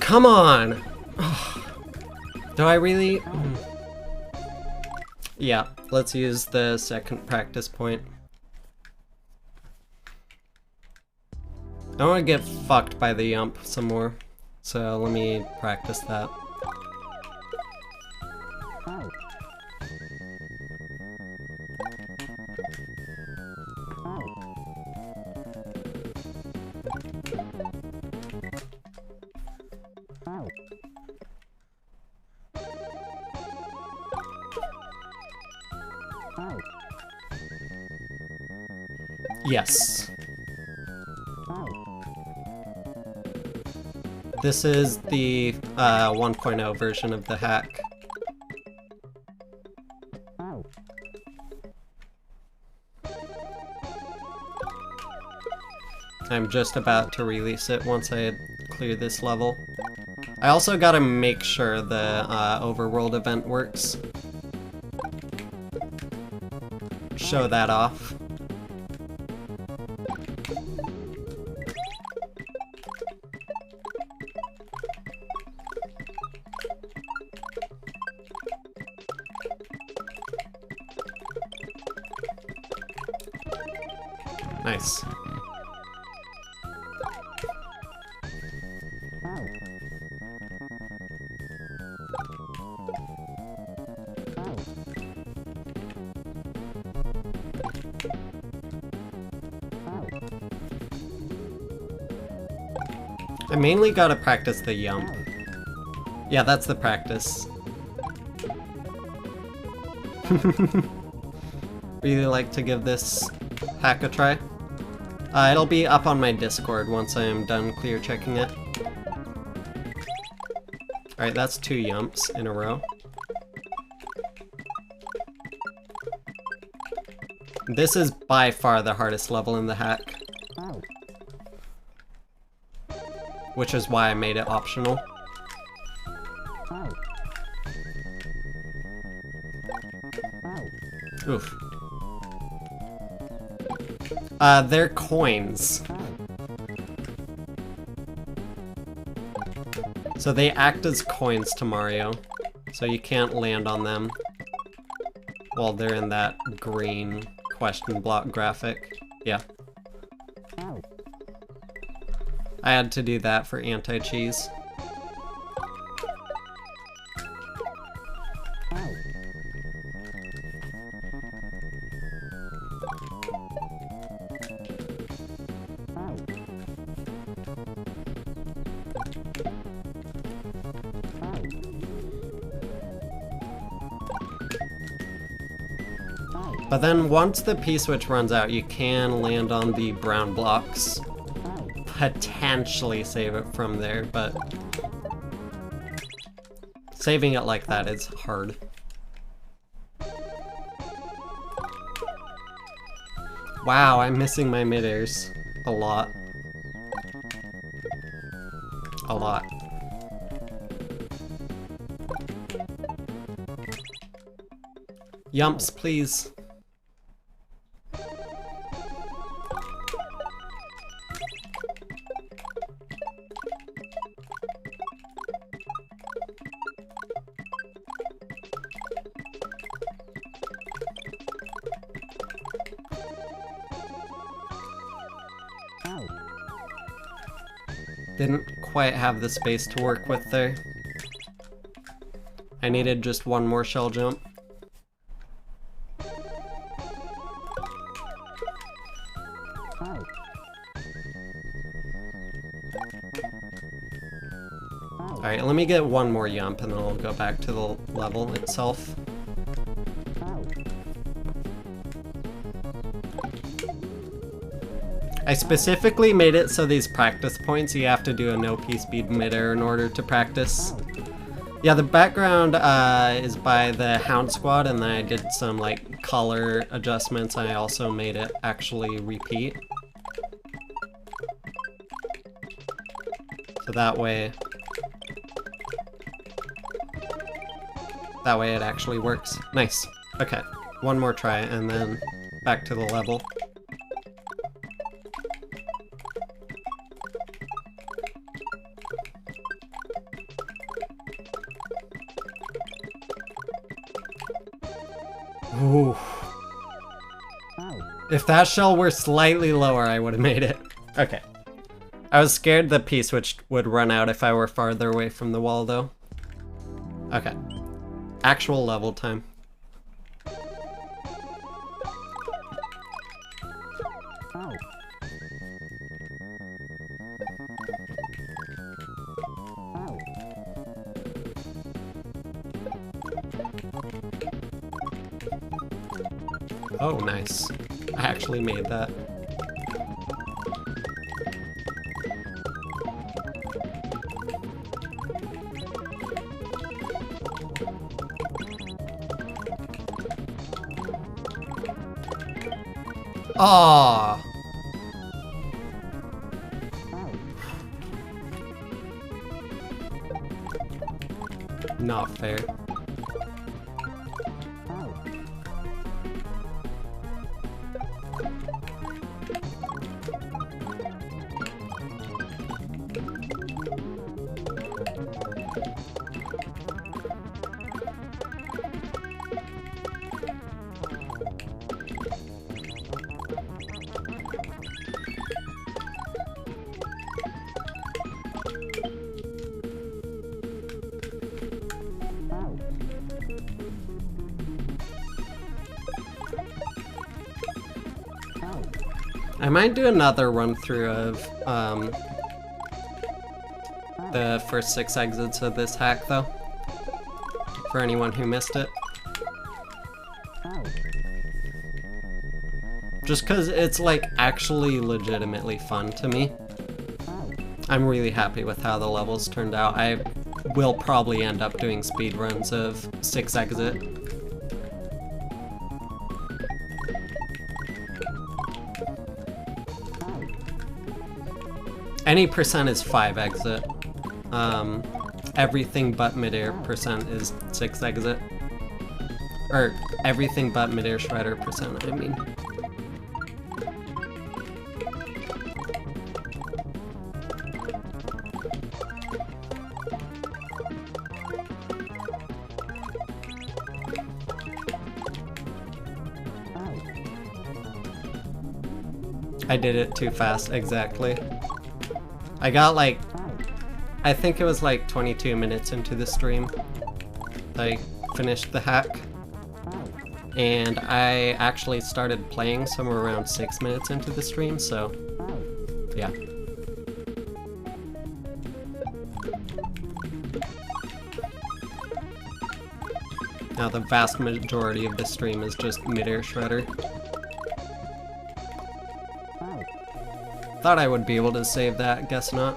Come on! Do I really? Yeah, let's use the second practice point. I don't want to get fucked by the yump some more, so let me practice that. Yes. This is the 1.0 version of the hack. I'm just about to release it once I clear this level. I also gotta make sure the overworld event works. Show that off. Nice. I mainly gotta practice the yump. Yeah, that's the practice. Really like to give this hack a try. It'll be up on my Discord once I am done clear checking it. Alright, that's 2 yumps in a row. This is by far the hardest level in the hack. Which is why I made it optional. Oof. They're coins. So they act as coins to Mario. So you can't land on them while they're in that green question block graphic. Yeah. I had to do that for anti-cheese. But then once the P-switch runs out, you can land on the brown blocks. Potentially save it from there, but saving it like that is hard. Wow, I'm missing my midairs a lot. A lot. Yumps, please. Didn't quite have the space to work with there. I needed just one more shell jump. Alright, let me get one more yump and then I'll go back to the level itself. I specifically made it so these practice points, you have to do a no P-speed midair in order to practice. Yeah, the background is by the Hound Squad, and then I did some like color adjustments. I also made it actually repeat. So that way it actually works. Nice. Okay, one more try and then back to the level. Ooh. If that shell were slightly lower, I would have made it. Okay. I was scared the P-switch would run out if I were farther away from the wall, though. Okay. Actual level time. Oh, nice. I actually made that. Aww. Not fair. I might do another run through of the first 6 exits of this hack though, for anyone who missed it. Just because it's like actually legitimately fun to me. I'm really happy with how the levels turned out. I will probably end up doing speedruns of 6 Exit. Any percent is 5 Exit. Everything but Midair percent is 6 Exit. Or everything but Midair Shredder percent, I mean. I did it too fast, exactly. I got like, I think it was like 22 minutes into the stream. I finished the hack. And I actually started playing somewhere around 6 minutes into the stream, so yeah. Now the vast majority of the stream is just Midair Shredder. Thought I would be able to save that, guess not.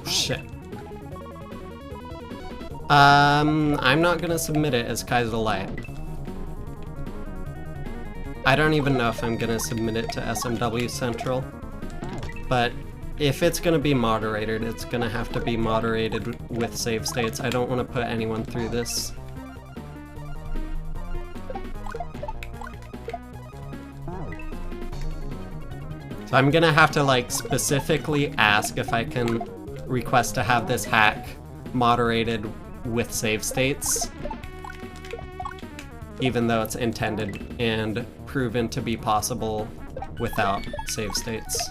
Shit. I'm not gonna submit it as Kaiser Light. I don't even know if I'm gonna submit it to SMW Central, but if it's gonna be moderated, it's gonna have to be moderated with save states. I don't want to put anyone through this. So I'm gonna have to like specifically ask if I can request to have this hack moderated with save states, even though it's intended and proven to be possible without save states.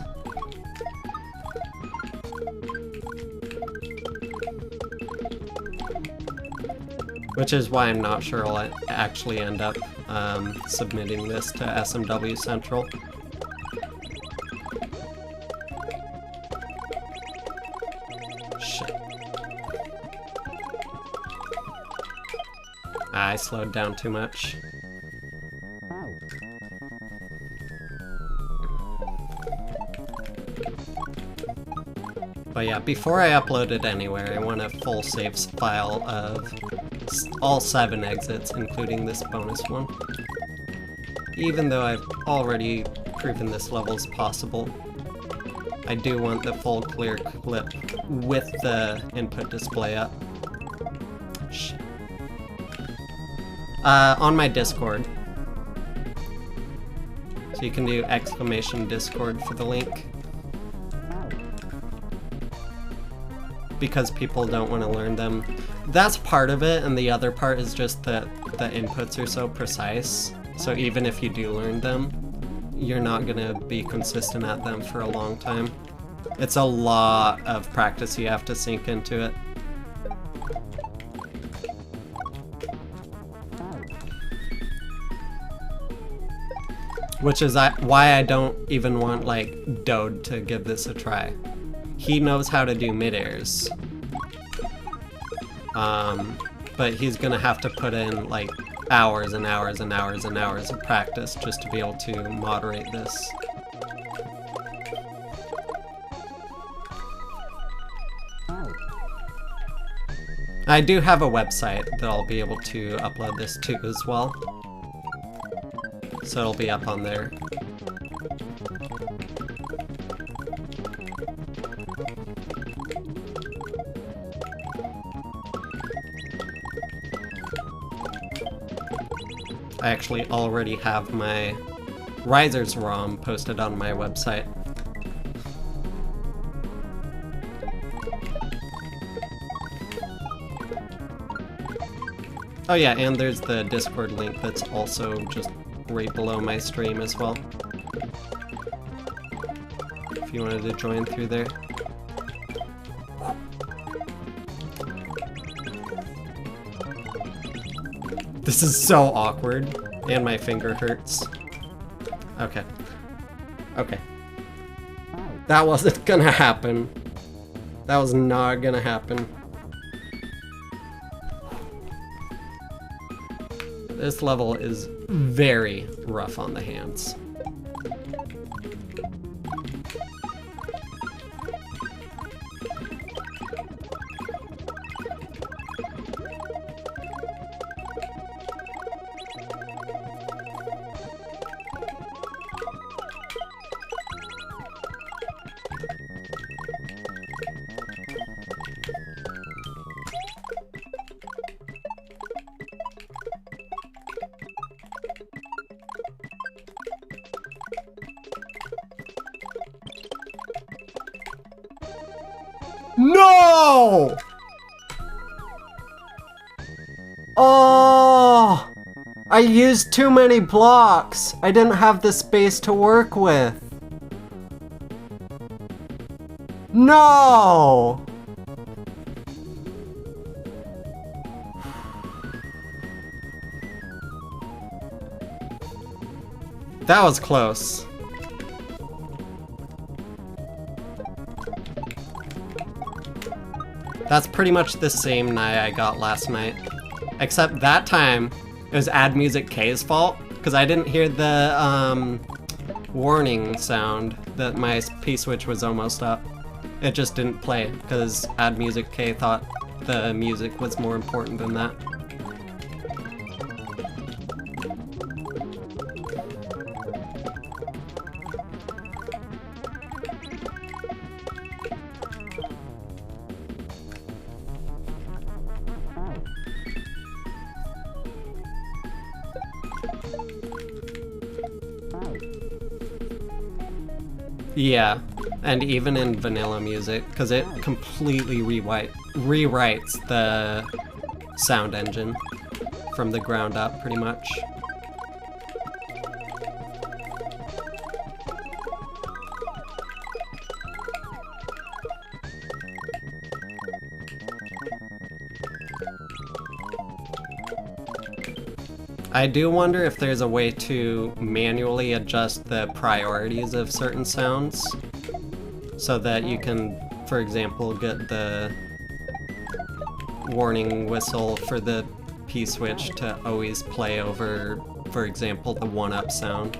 Which is why I'm not sure I'll actually end up submitting this to SMW Central. Shit. I slowed down too much. But yeah, before I upload it anywhere, I want a full save file of all 7 exits, including this bonus one. Even though I've already proven this level's possible, I do want the full clear clip with the input display up. Shit. On my Discord. So you can do !Discord for the link. Because people don't want to learn them. That's part of it, and the other part is just that the inputs are so precise. So even if you do learn them, you're not gonna be consistent at them for a long time. It's a lot of practice you have to sink into it. Which is why I don't even want, like, Dode to give this a try. He knows how to do mid-airs. But he's gonna have to put in, like, hours and hours and hours and hours of practice just to be able to moderate this. I do have a website that I'll be able to upload this to as well. So it'll be up on there. I actually already have my Risers ROM posted on my website. Oh yeah, and there's the Discord link that's also just right below my stream as well. If you wanted to join through there. This is so awkward. And my finger hurts. Okay. Okay. That wasn't gonna happen. That was not gonna happen. This level is very rough on the hands. No! Oh! I used too many blocks. I didn't have the space to work with. No! That was close. That's pretty much the same night I got last night. Except that time, it was Add Music K's fault, because I didn't hear the warning sound that my P-switch was almost up. It just didn't play, because Add Music K thought the music was more important than that. Yeah, and even in vanilla music, because it completely rewrites the sound engine from the ground up, pretty much. I do wonder if there's a way to manually adjust the priorities of certain sounds so that you can, for example, get the warning whistle for the P-switch to always play over, for example, the 1-up sound.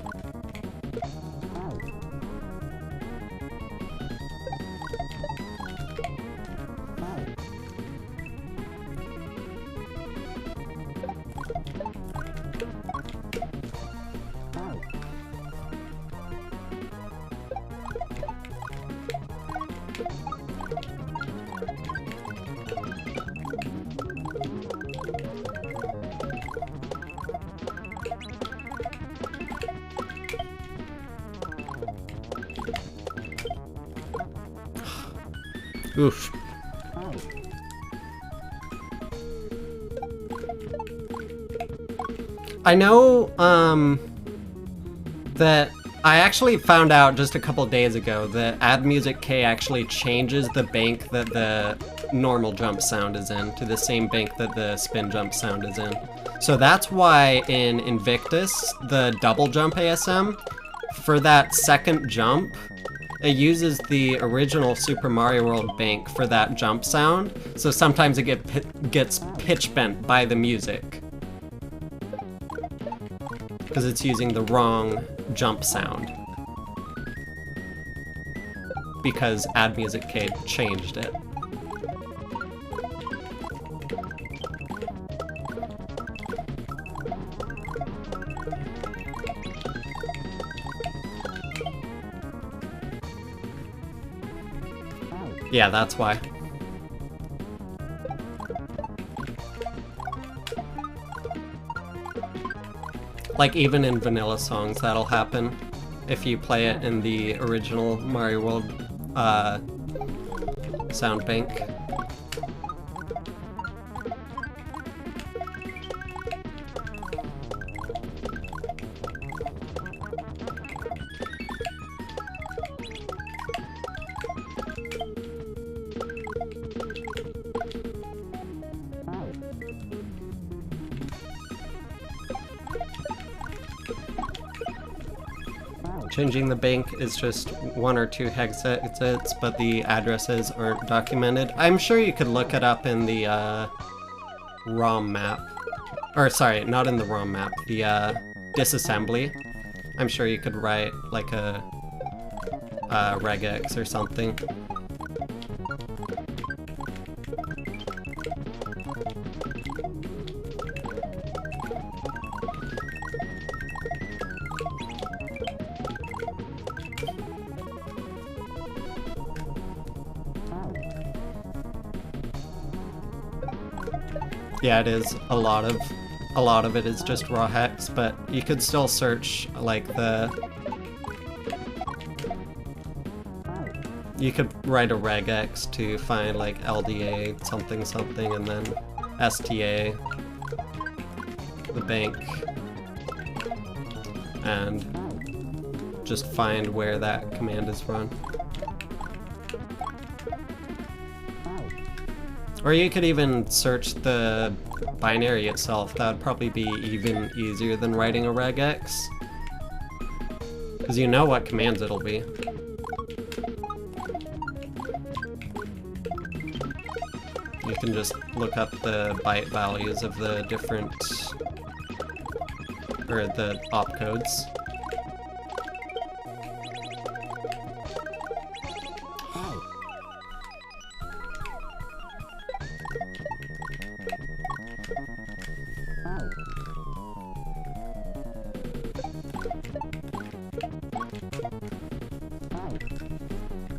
Oof. I know, that I actually found out just a couple days ago that Add Music K actually changes the bank that the normal jump sound is in to the same bank that the spin jump sound is in. So that's why in Invictus, the double jump ASM, for that second jump, it uses the original Super Mario World bank for that jump sound, so sometimes it gets pitch bent by the music. Because it's using the wrong jump sound. Because Add Music K changed it. Yeah, that's why. Like, even in vanilla songs, that'll happen if you play it in the original Mario World sound bank. Changing the bank is just 1 or 2 hex exits, but the addresses aren't documented. I'm sure you could look it up in the ROM map. Or sorry, not in the ROM map, the disassembly. I'm sure you could write like a regex or something. Yeah, it is. A lot of it is just raw hex, but you could still search like you could write a regex to find like LDA something something and then STA, the bank, and just find where that command is run. Or you could even search the binary itself. That would probably be even easier than writing a regex, because you know what commands it'll be. You can just look up the byte values of the different, or the opcodes.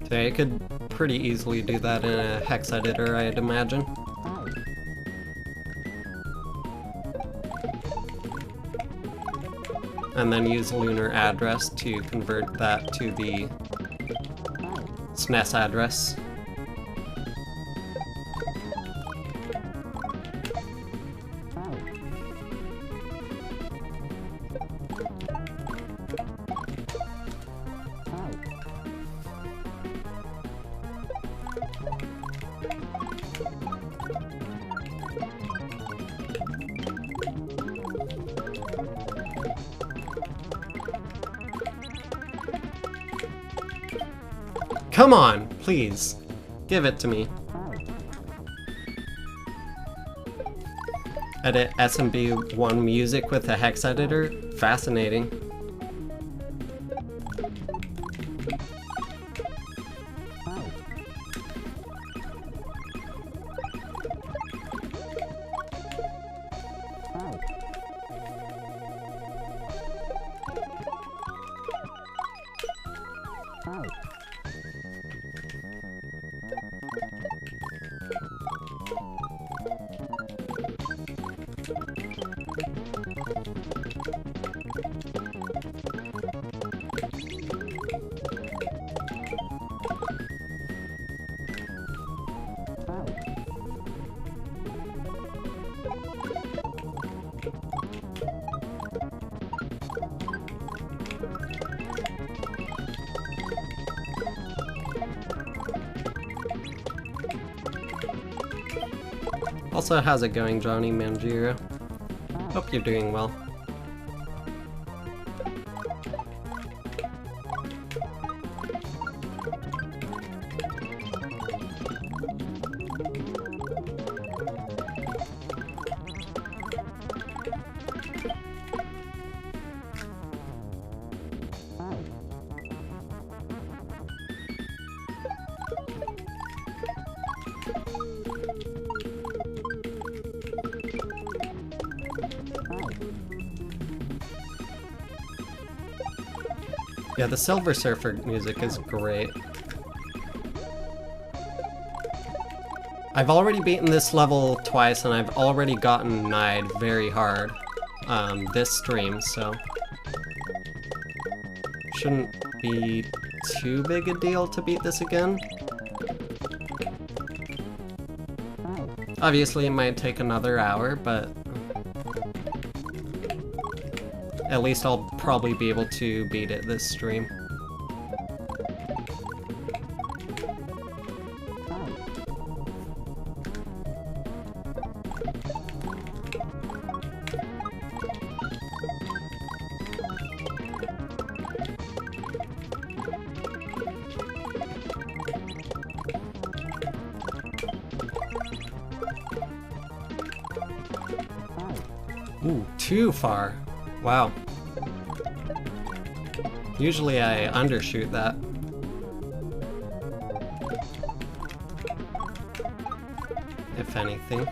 So you could pretty easily do that in a hex editor, I'd imagine. And then use lunar address to convert that to the SNES address. Come on, please. Give it to me. Edit SMB1 music with a hex editor? Fascinating. Also, how's it going, Johnny Manjiro? Hope you're doing well. Yeah, the Silver Surfer music is great. I've already beaten this level twice, and I've already gotten knied very hard this stream, so shouldn't be too big a deal to beat this again. Obviously, it might take another hour, but at least I'll probably be able to beat it this stream. Ooh, too far. Wow. Usually I undershoot that. If anything.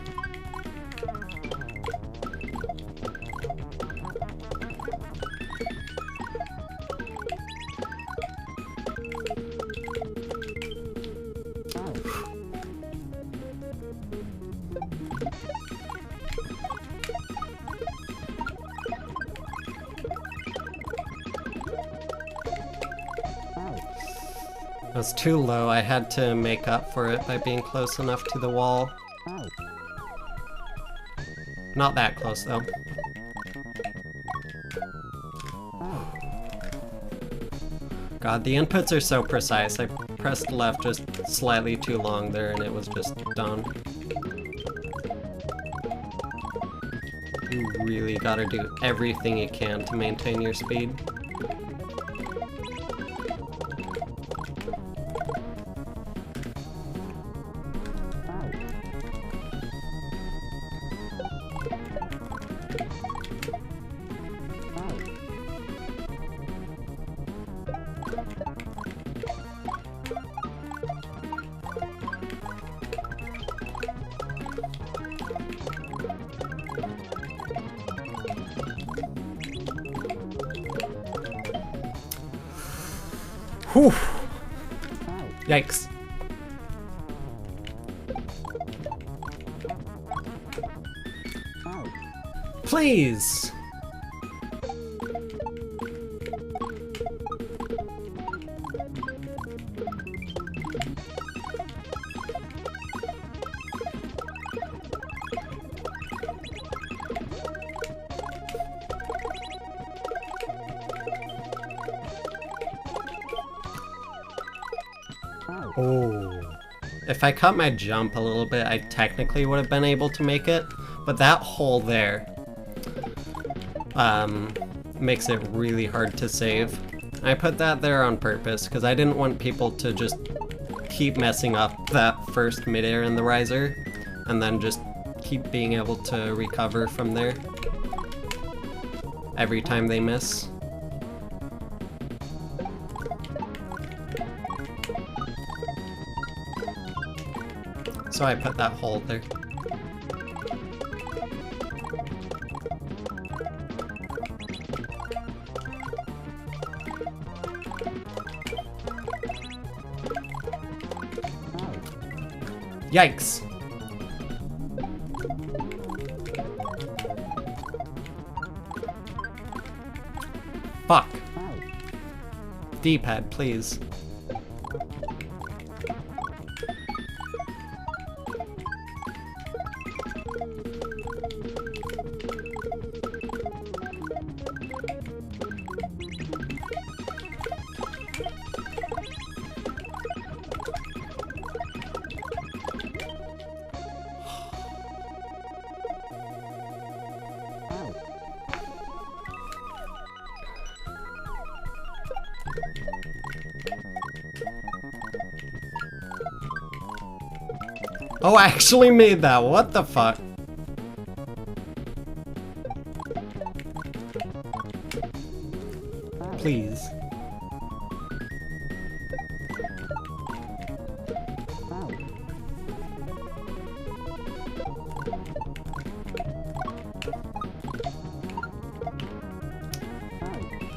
It was too low. I had to make up for it by being close enough to the wall. Not that close, though. God, the inputs are so precise. I pressed left just slightly too long there and it was just done. You really gotta do everything you can to maintain your speed. Whew. Yikes. Please! Oh. If I cut my jump a little bit, I technically would have been able to make it, but that hole there makes it really hard to save. I put that there on purpose because I didn't want people to just keep messing up that first midair in the riser and then just keep being able to recover from there every time they miss. So I put that hole there. Yikes! Fuck. D-pad, please. Oh, I actually made that. What the fuck? Please.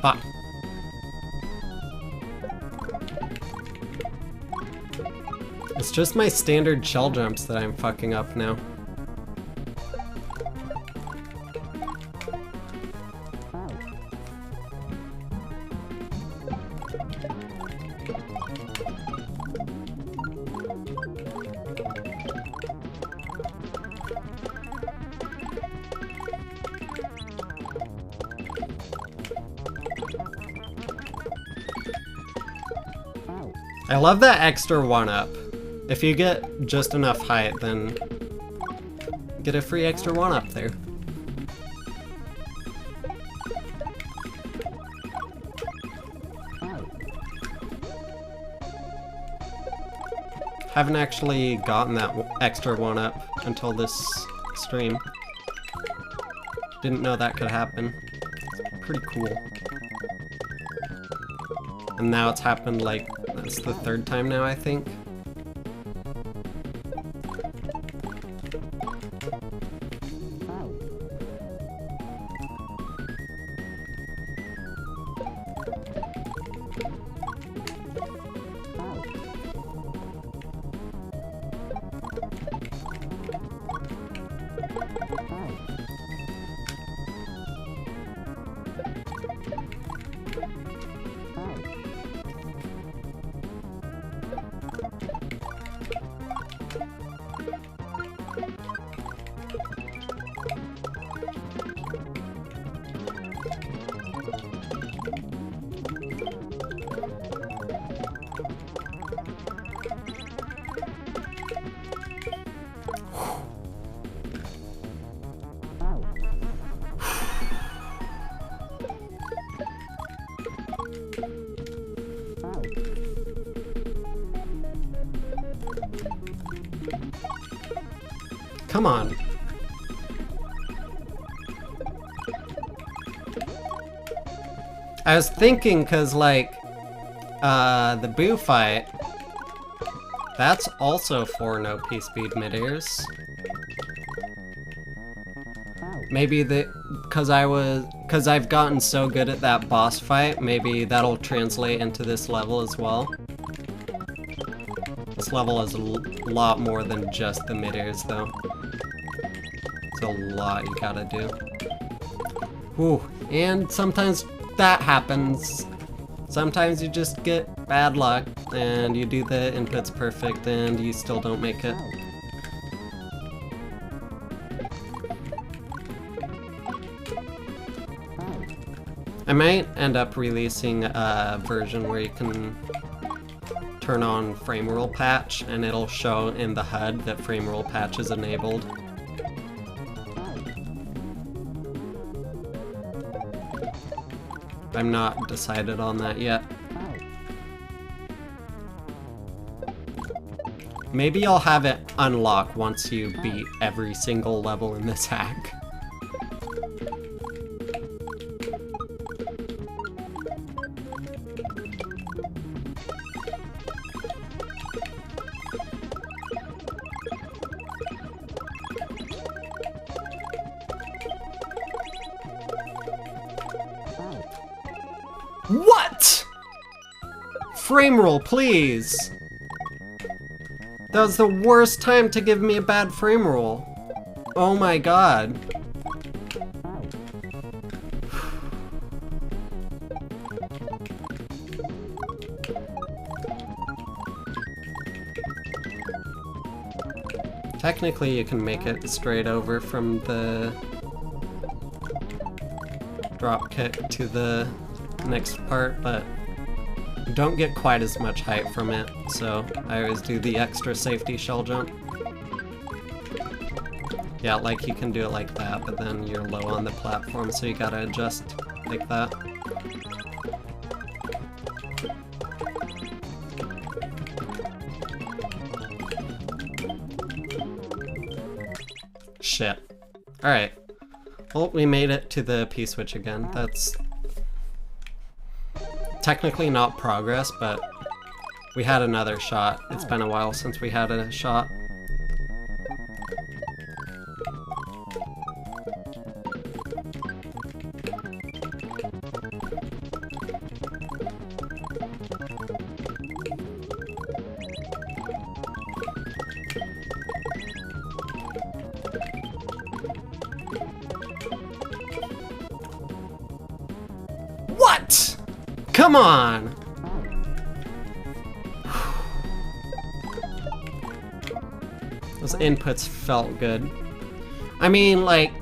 Fuck. It's just my standard shell jumps that I'm fucking up now. I love that extra 1-up. If you get just enough height, then get a free extra 1-up there. Haven't actually gotten that extra 1-up until this stream. Didn't know that could happen. Pretty cool. And now it's happened like, that's the third time now, I think. Come on. I was thinking, cause like, the Boo fight, that's also 4 no P-speed midairs. Maybe cause I've gotten so good at that boss fight, maybe that'll translate into this level as well. This level is a lot more than just the midairs though. It's a lot you gotta do. Whew, and sometimes that happens. Sometimes you just get bad luck and you do the inputs perfect and you still don't make it. I might end up releasing a version where you can turn on frame rule patch and it'll show in the HUD that frame rule patch is enabled. I'm not decided on that yet. Maybe I'll have it unlock once you beat every single level in this hack. What? Frame roll, please. That was the worst time to give me a bad frame roll. Oh my god. Technically, you can make it straight over from the drop kick to the next part, but don't get quite as much height from it, so I always do the extra safety shell jump. Yeah, like you can do it like that, but then you're low on the platform, so you gotta adjust like that. Shit. Alright. Well, we made it to the P-switch again. That's technically not progress, but we had another shot. It's been a while since we had a shot. What? Come on! Those inputs felt good. I mean, like,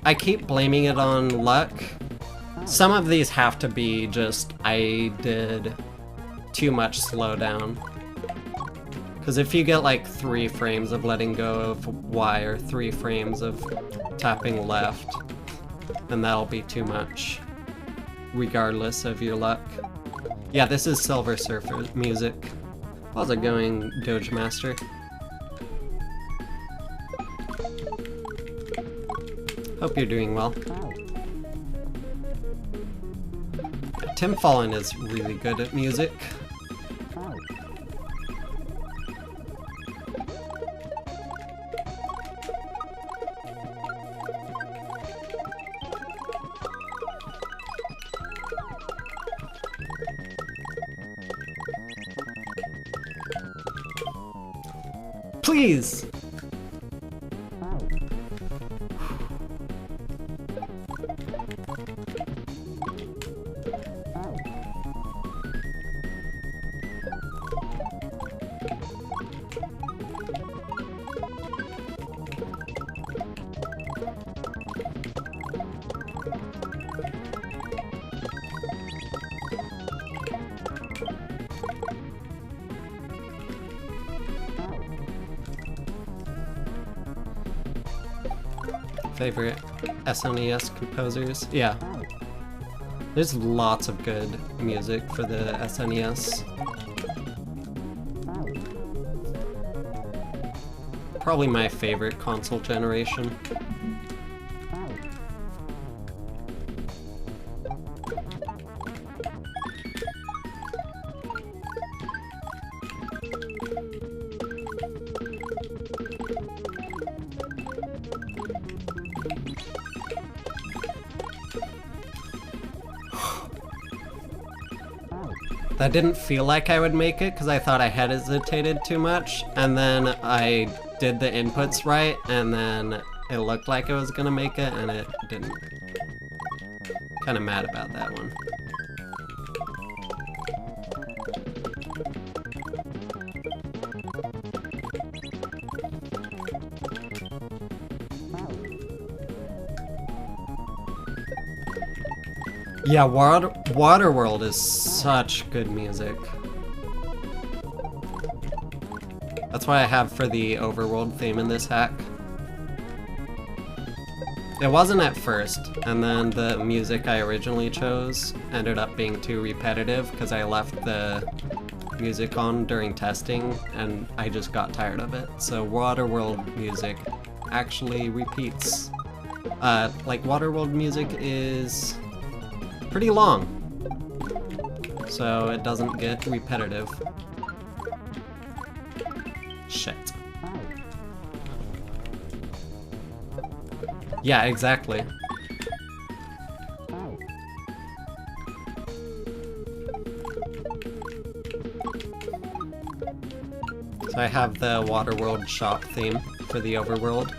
I keep blaming it on luck. Some of these have to be just, I did too much slowdown. Because if you get like 3 frames of letting go of Y or 3 frames of tapping left, then that'll be too much, regardless of your luck. Yeah, this is Silver Surfer music. How's it going, Doge Master? Hope you're doing well. Tim Fallon is really good at music. Please! Favorite SNES composers? Yeah. There's lots of good music for the SNES. Probably my favorite console generation. That didn't feel like I would make it because I thought I hesitated too much, and then I did the inputs right, and then it looked like I was gonna make it, and it didn't. Kinda mad about that one. Yeah, Waterworld is such good music. That's what I have for the overworld theme in this hack. It wasn't at first, and then the music I originally chose ended up being too repetitive because I left the music on during testing and I just got tired of it. So Waterworld music actually repeats. Like Waterworld music is pretty long, so it doesn't get repetitive. Shit. Yeah, exactly. So I have the Waterworld shop theme for the overworld.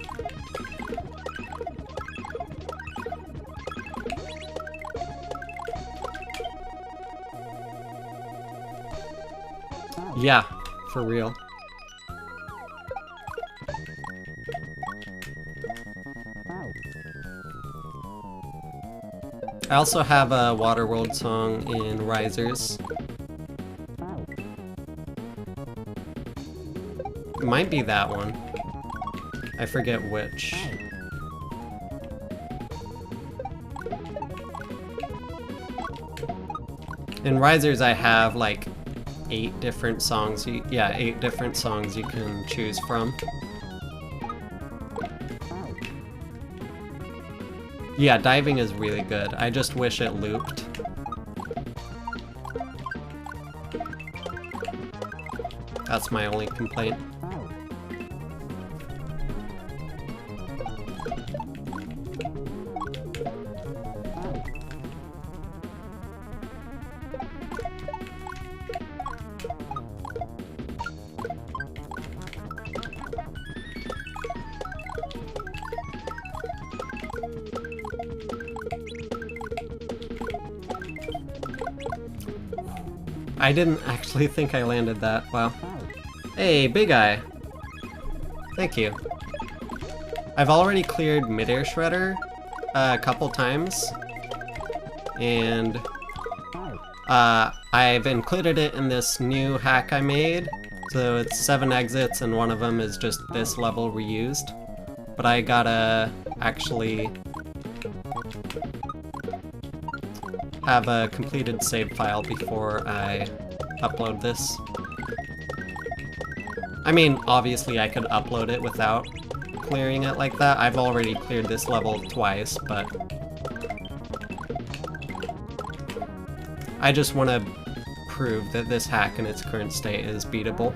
Yeah, for real. I also have a Waterworld song in Risers. It might be that one. I forget which. In Risers I have like 8 different songs. Yeah, 8 different songs you can choose from. Yeah, diving is really good. I just wish it looped. That's my only complaint. I didn't actually think I landed that. Wow. Hey, Big Eye. Thank you. I've already cleared Midair Shredder a couple times, and I've included it in this new hack I made. So it's 7 exits, and one of them is just this level reused. But I gotta actually have a completed save file before I upload this. I mean, obviously I could upload it without clearing it like that. I've already cleared this level twice, but I just want to prove that this hack in its current state is beatable.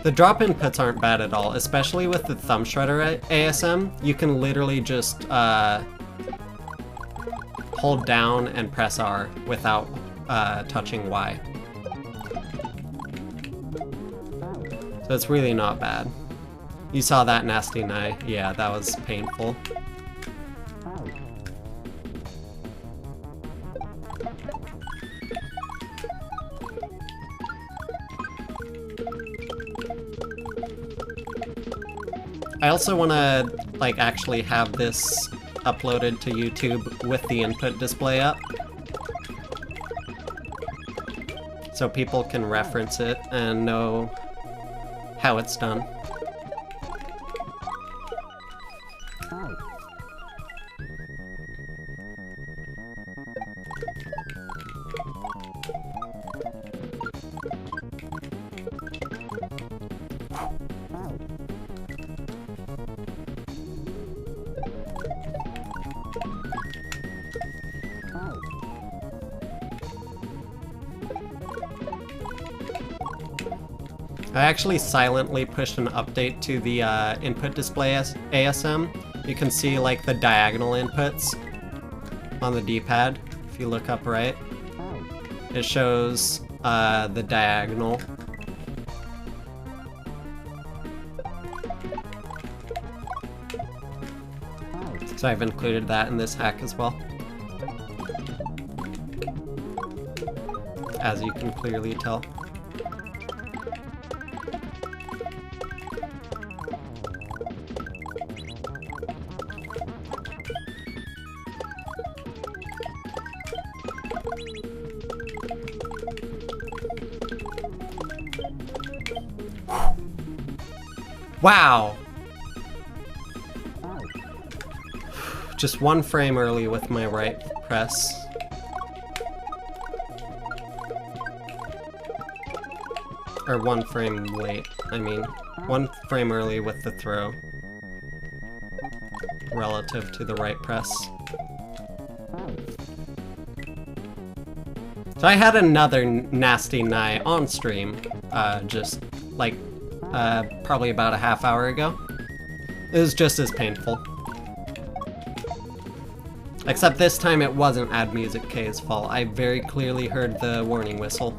The drop inputs aren't bad at all, especially with the thumb shredder ASM. You can literally just hold down and press R without touching Y. So it's really not bad. You saw that nasty Nye. Yeah, that was painful. I also want to, like, actually have this uploaded to YouTube with the input display up, so people can reference it and know how it's done. I actually silently pushed an update to the input display ASM. You can see like the diagonal inputs on the D-pad. If you look up right, it shows the diagonal. So I've included that in this hack as well, as you can clearly tell. Wow! Just one frame early with my right press. Or one frame late, I mean. One frame early with the throw. Relative to the right press. So I had another nasty Nye on stream, just like probably about a half hour ago. It was just as painful. Except this time it wasn't Add Music K's fault. I very clearly heard the warning whistle.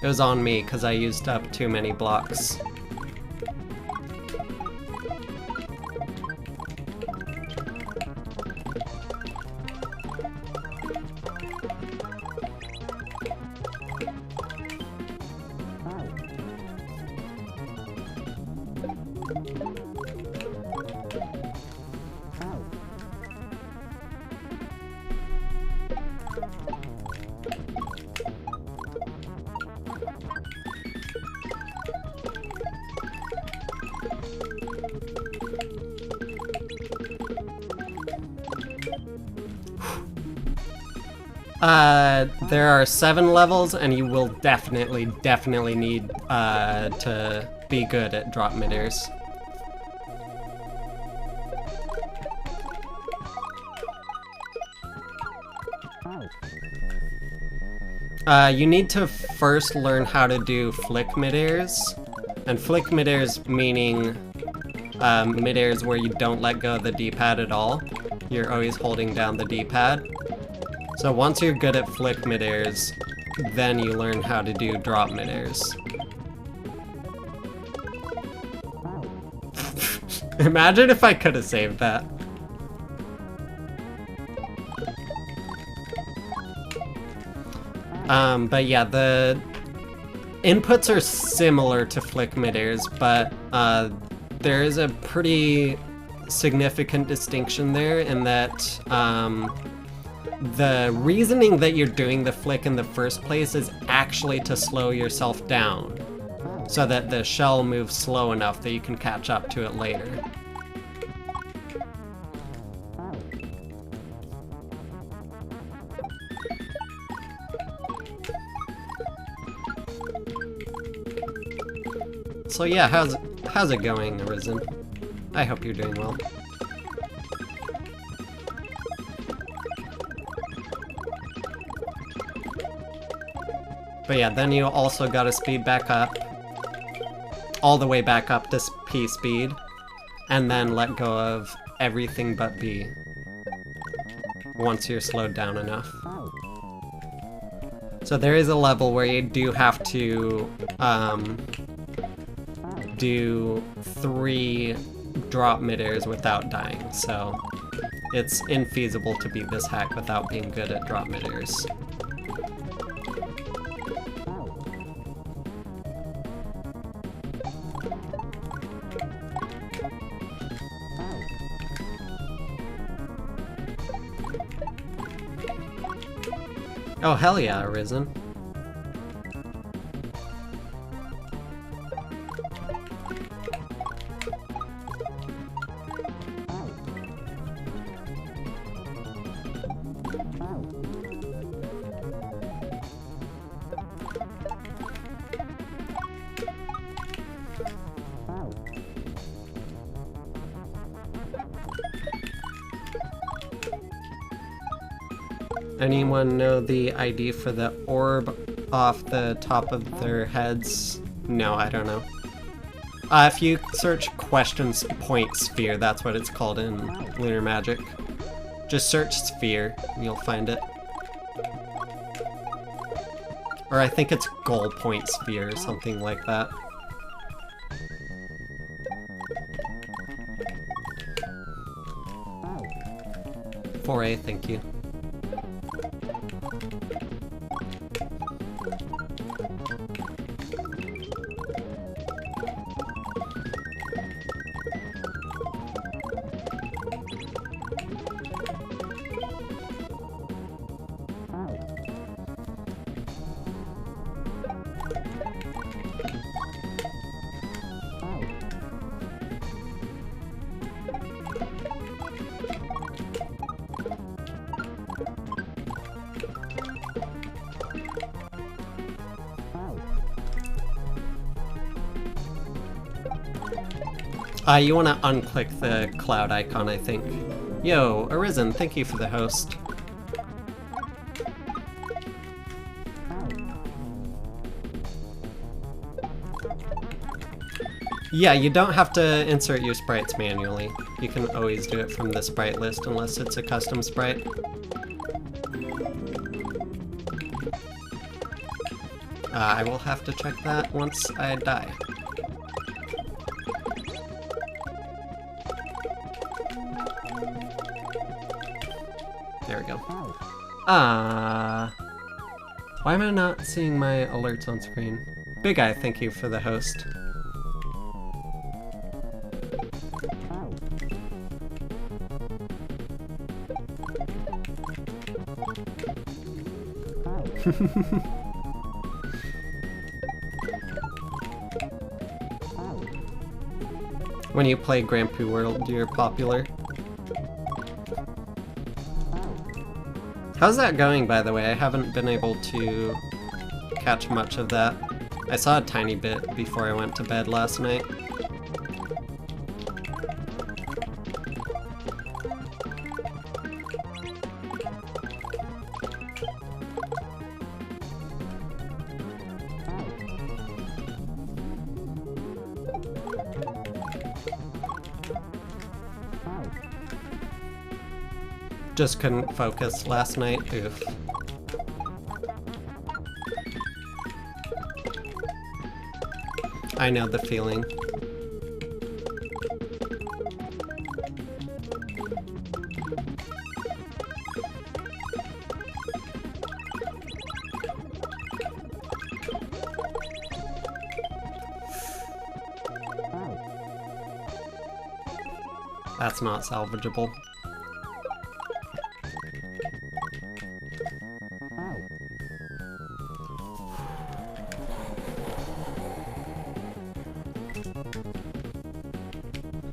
It was on me because I used up too many blocks. There are 7 levels, and you will definitely need to be good at drop midairs. You need to first learn how to do flick midairs, and flick midairs meaning midairs where you don't let go of the D-pad at all. You're always holding down the D-pad. So once you're good at flick midairs, then you learn how to do drop midairs. Imagine if I could have saved that. But yeah, the inputs are similar to flick midairs, but there is a pretty significant distinction there in that the reasoning that you're doing the flick in the first place is actually to slow yourself down, so that the shell moves slow enough that you can catch up to it later. So yeah, how's it going, Arisen? I hope you're doing well. But yeah, then you also gotta speed back up, all the way back up to P speed, and then let go of everything but B once you're slowed down enough. So there is a level where you do have to do 3 drop midairs without dying, so it's infeasible to beat this hack without being good at drop midairs. Oh, hell yeah, Arisen. Anyone know the ID for the orb off the top of their heads? No, I don't know. If you search questions point sphere, that's what it's called in Lunar Magic. Just search sphere, and you'll find it. Or I think it's goal point sphere or something like that. $4A, thank you. You want to unclick the cloud icon, I think. Yo, Arisen, thank you for the host. Yeah, you don't have to insert your sprites manually. You can always do it from the sprite list unless it's a custom sprite. I will have to check that once I die. There we go. Why am I not seeing my alerts on screen? Big Eye, thank you for the host. When you play Grand Prix World, you're popular. How's that going, by the way? I haven't been able to catch much of that. I saw a tiny bit before I went to bed last night. Just couldn't focus last night, oof. I know the feeling. That's not salvageable.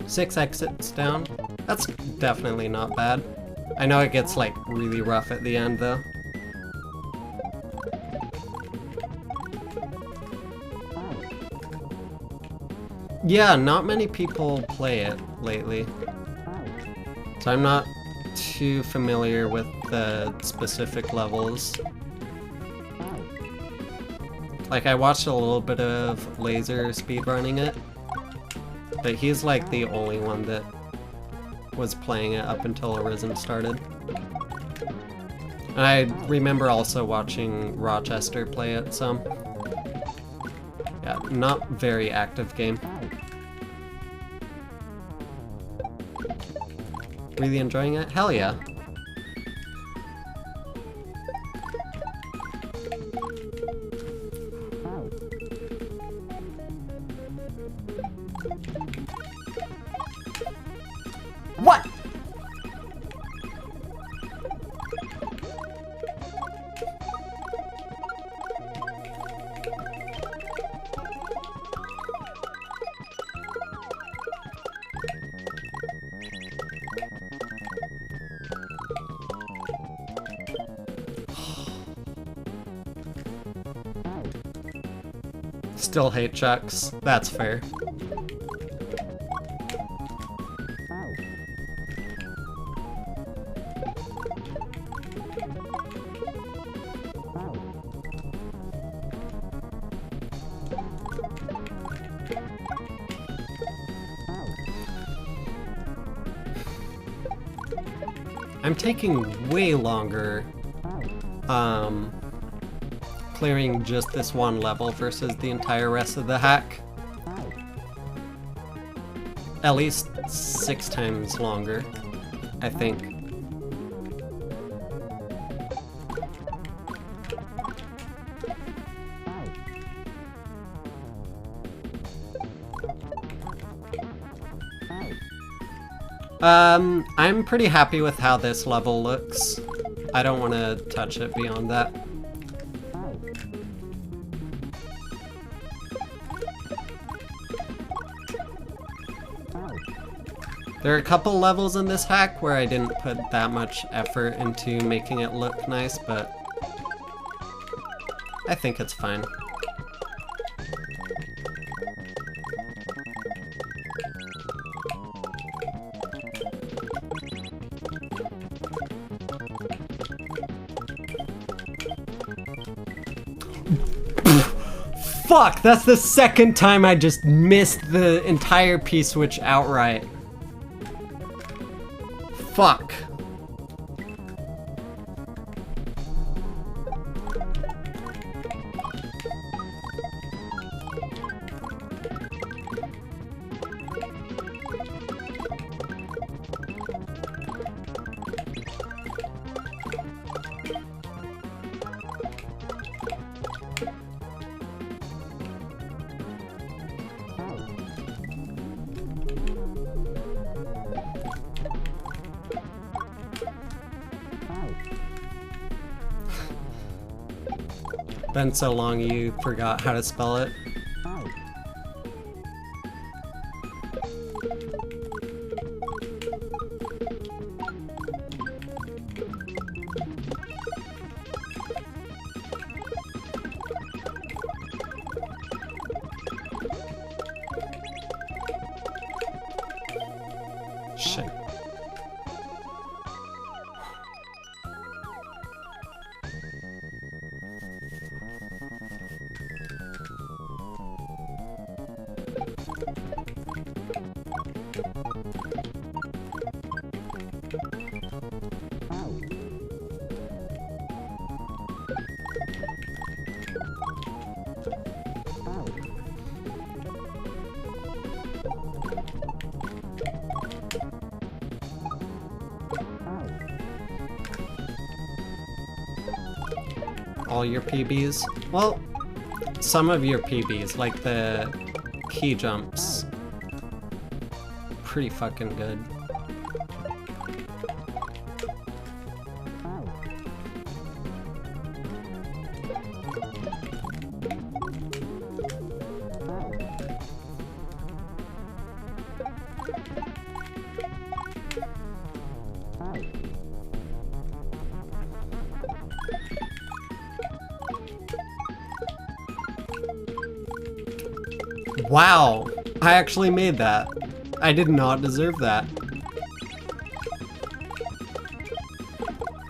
Six exits down. That's definitely not bad. I know it gets like really rough at the end though. Yeah, not many people play it lately. So I'm not too familiar with the specific levels. Like, I watched a little bit of Laser speedrunning it, but he's like the only one that was playing it up until Arisen started. And I remember also watching Rochester play it some. Yeah, not very active game. Really enjoying it? Hell yeah. What? Still hate Chucks. That's fair. I'm taking way longer clearing just this one level versus the entire rest of the hack. At least 6 times longer, I think. I'm pretty happy with how this level looks. I don't want to touch it beyond that. There are a couple levels in this hack where I didn't put that much effort into making it look nice, but I think it's fine. Fuck, that's the second time I just missed the entire P-switch outright. Fuck. Been so long you forgot how to spell it. Shit. All your PBs? Well, some of your PBs, like the key jumps. Pretty fucking good. Wow, I actually made that. I did not deserve that.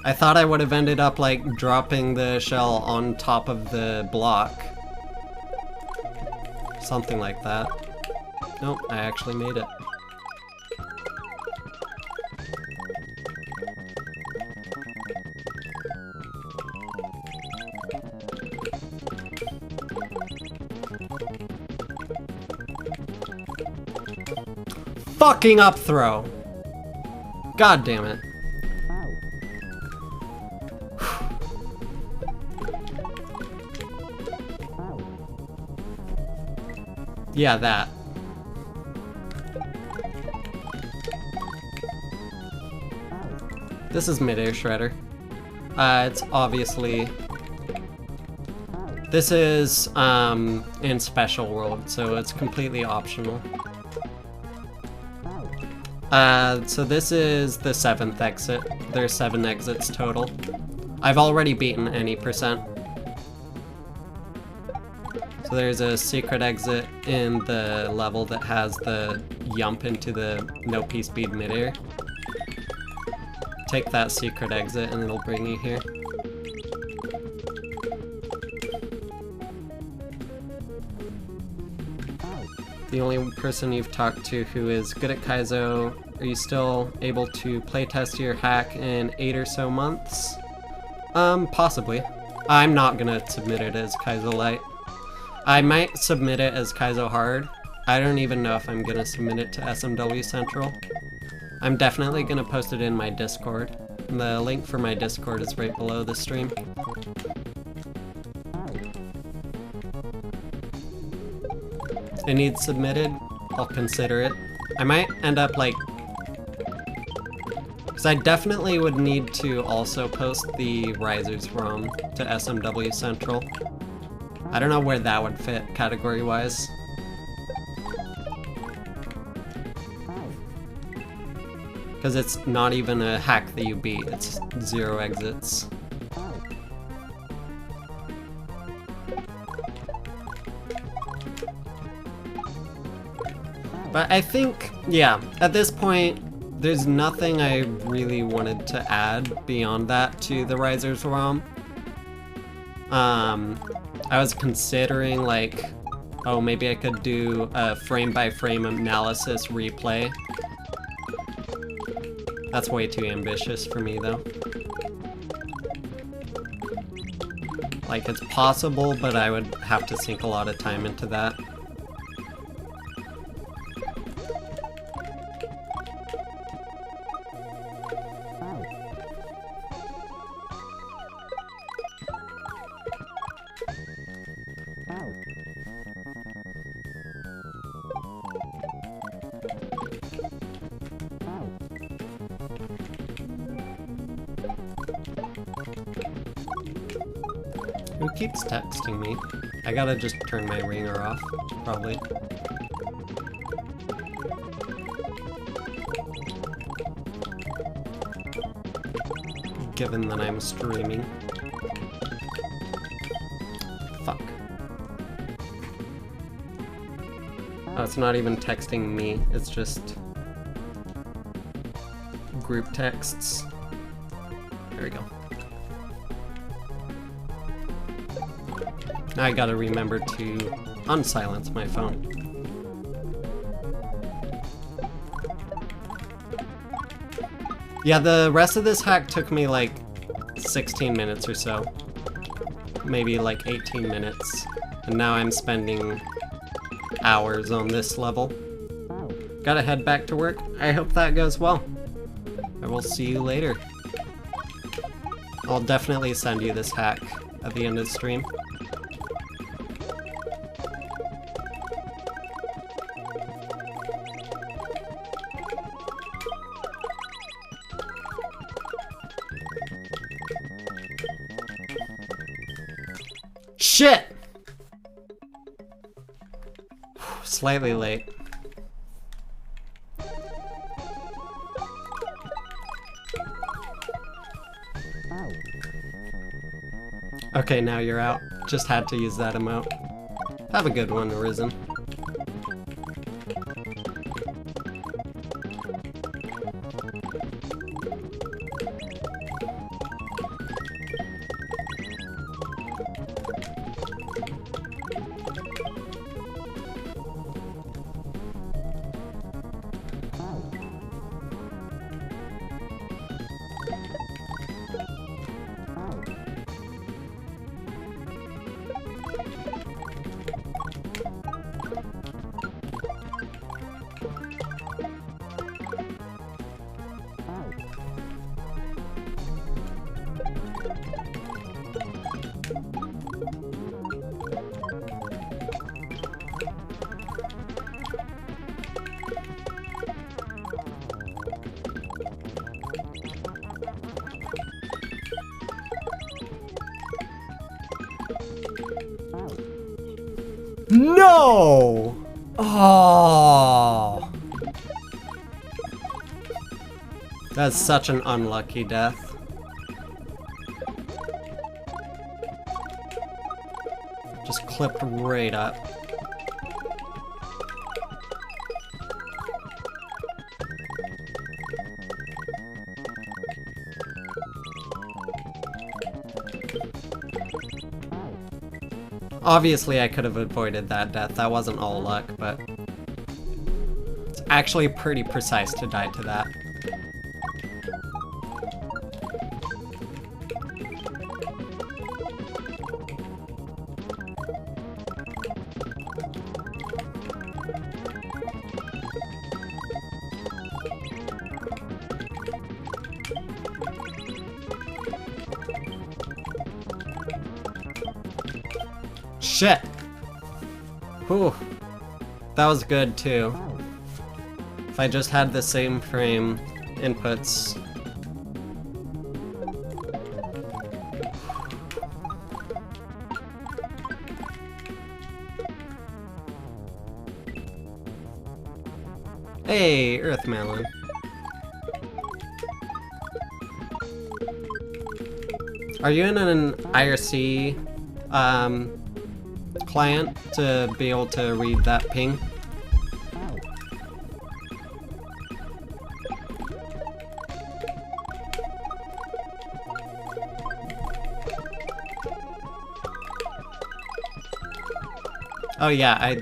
I thought I would have ended up like dropping the shell on top of the block. Something like that. Nope, I actually made it. Fucking up throw! God damn it. Yeah, that. This is Midair Shredder. It's obviously... This is in Special World, so it's completely optional. So this is the 7th exit. There's 7 exits total. I've already beaten any percent. So there's a secret exit in the level that has the jump into the no P-speed midair. Take that secret exit and it'll bring you here. The only person you've talked to who is good at Kaizo, are you still able to playtest your hack in 8 or so months? Possibly. I'm not gonna submit it as Kaizo Light. I might submit it as Kaizo Hard. I don't even know if I'm gonna submit it to SMW Central. I'm definitely gonna post it in my Discord. The link for my Discord is right below the stream. It needs submitted, I'll consider it. I might end up like... Because I definitely would need to also post the Risers ROM to SMW Central. I don't know where that would fit category-wise. Because it's not even a hack that you beat, it's 0 exits. But I think, yeah, at this point, there's nothing I really wanted to add beyond that to the Risers ROM. I was considering like, oh, maybe I could do a frame-by-frame analysis replay. That's way too ambitious for me, though. Like, it's possible, but I would have to sink a lot of time into that. Who keeps texting me? I gotta just turn my ringer off, probably. Given that I'm streaming. Fuck. Oh, it's not even texting me, it's just group texts. There we go. Now I gotta remember to unsilence my phone. Yeah, the rest of this hack took me like 16 minutes or so. Maybe like 18 minutes. And now I'm spending hours on this level. Gotta head back to work. I hope that goes well. I will see you later. I'll definitely send you this hack at the end of the stream. Shit! Slightly late. Okay, now you're out. Just had to use that emote. Have a good one, Arisen. No! Oh! That's such an unlucky death. Just clipped right up. Obviously, I could have avoided that death. That wasn't all luck, but it's actually pretty precise to die to that. Shit! Whew. That was good too. If I just had the same frame inputs. Hey, Earth Melon. Are you in an IRC client to be able to read that ping? Oh yeah,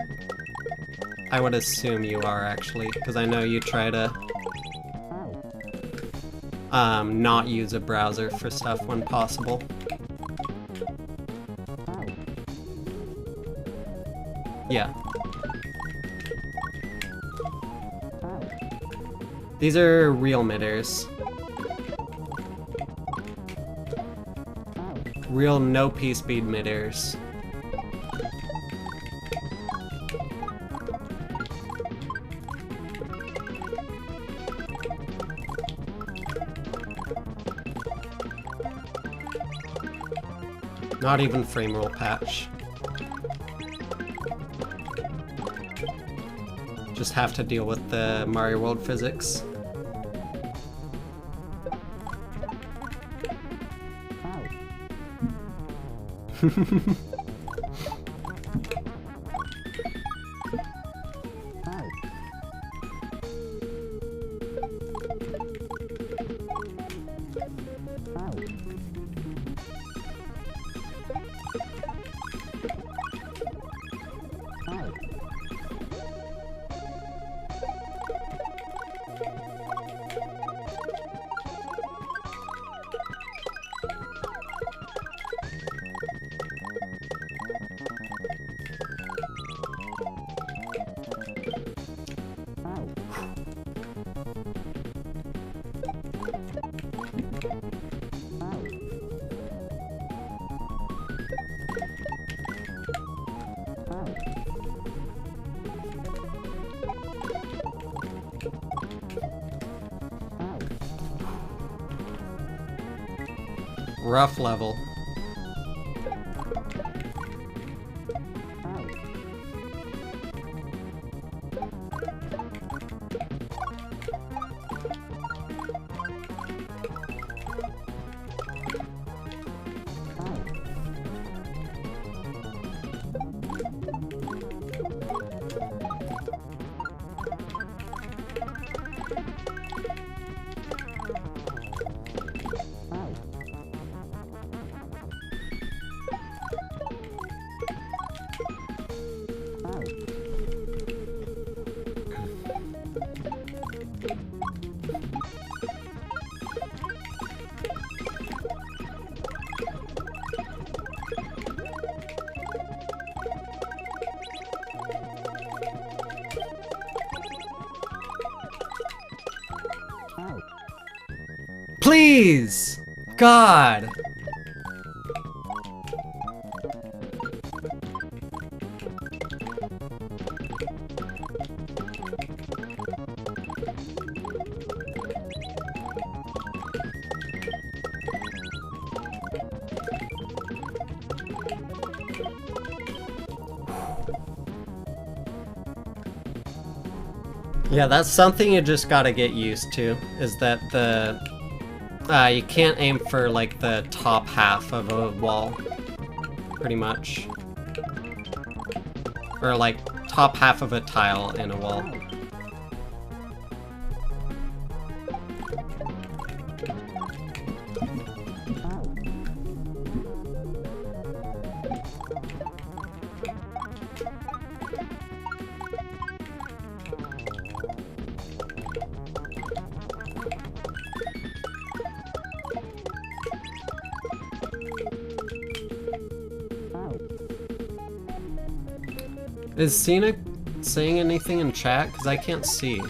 I would assume you are actually, because I know you try to not use a browser for stuff when possible. Yeah. These are real miders. Real no P-speed miders. Not even frame roll patch. Just have to deal with the Mario World physics. Rough level. Please! God! Yeah, that's something you just gotta get used to, is that you can't aim for, like, the top half of a wall, pretty much. Or, like, top half of a tile in a wall. Is Cena saying anything in chat? Because I can't see.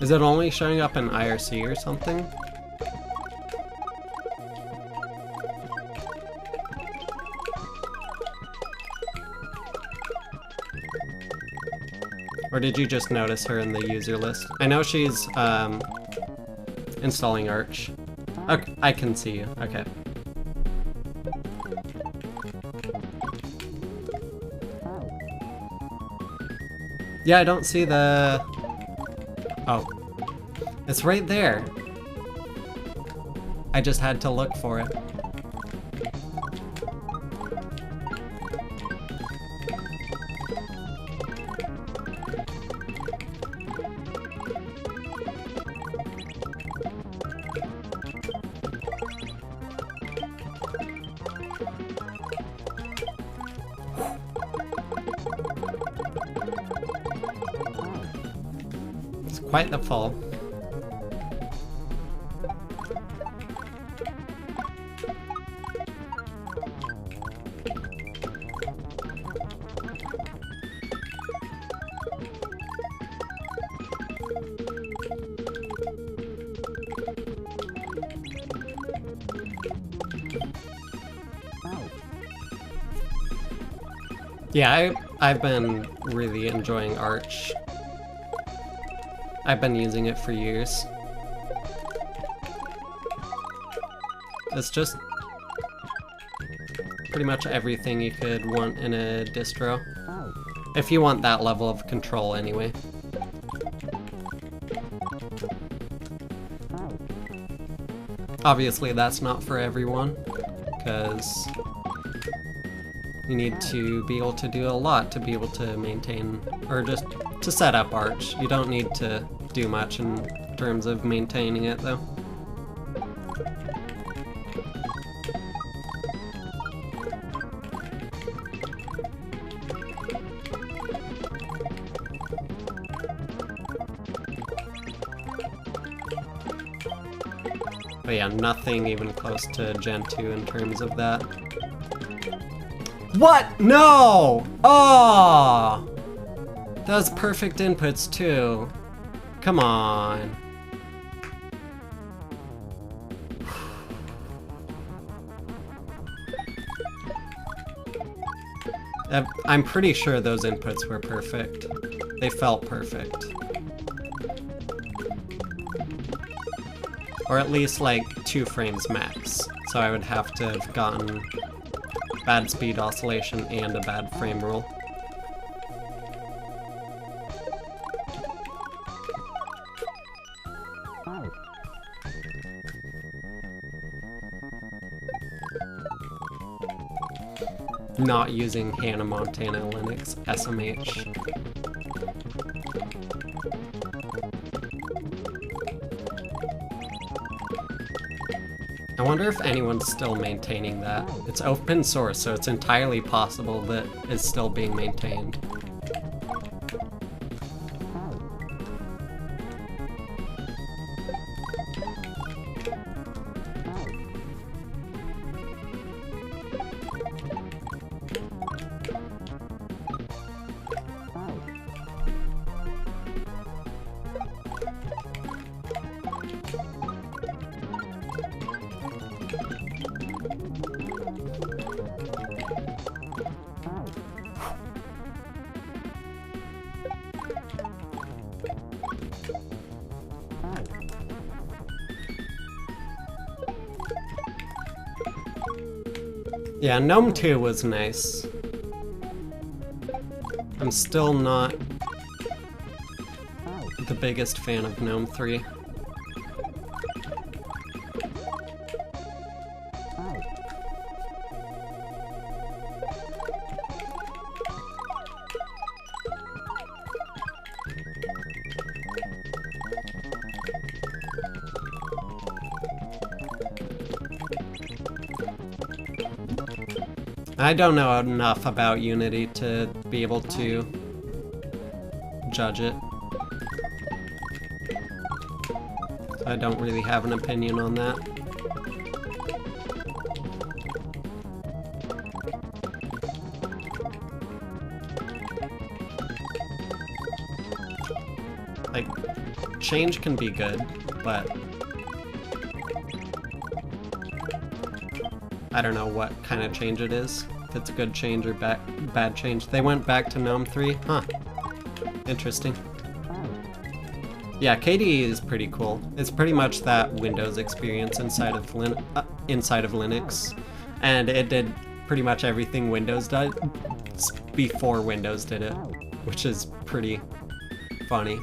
Is it only showing up in IRC or something? Or did you just notice her in the user list? I know she's installing Arch. Okay, I can see you. Okay. Yeah, I don't see the... Oh. It's right there. I just had to look for it. Quite the fall. Yeah, I've been really enjoying Arch. I've been using it for years. It's just pretty much everything you could want in a distro. If you want that level of control anyway. Obviously that's not for everyone, because you need to be able to do a lot to be able to maintain, or just to set up Arch. You don't need to do much in terms of maintaining it, though. But yeah, nothing even close to Gen 2 in terms of that. What? No! Oh! That was perfect inputs, too. Come on. I'm pretty sure those inputs were perfect. They felt perfect. Or at least like 2 frames max. So I would have to have gotten bad speed oscillation and a bad frame roll. Not using Hannah Montana Linux SMH. I wonder if anyone's still maintaining that. It's open source, so it's entirely possible that it's still being maintained. Yeah, Gnome 2 was nice. I'm still not the biggest fan of Gnome 3. I don't know enough about Unity to be able to judge it. I don't really have an opinion on that. Like, change can be good, but I don't know what kind of change it is. If it's a good change or bad change. They went back to Gnome 3? Huh. Interesting. Yeah, KDE is pretty cool. It's pretty much that Windows experience inside of Linux. And it did pretty much everything Windows did before Windows did it, which is pretty funny.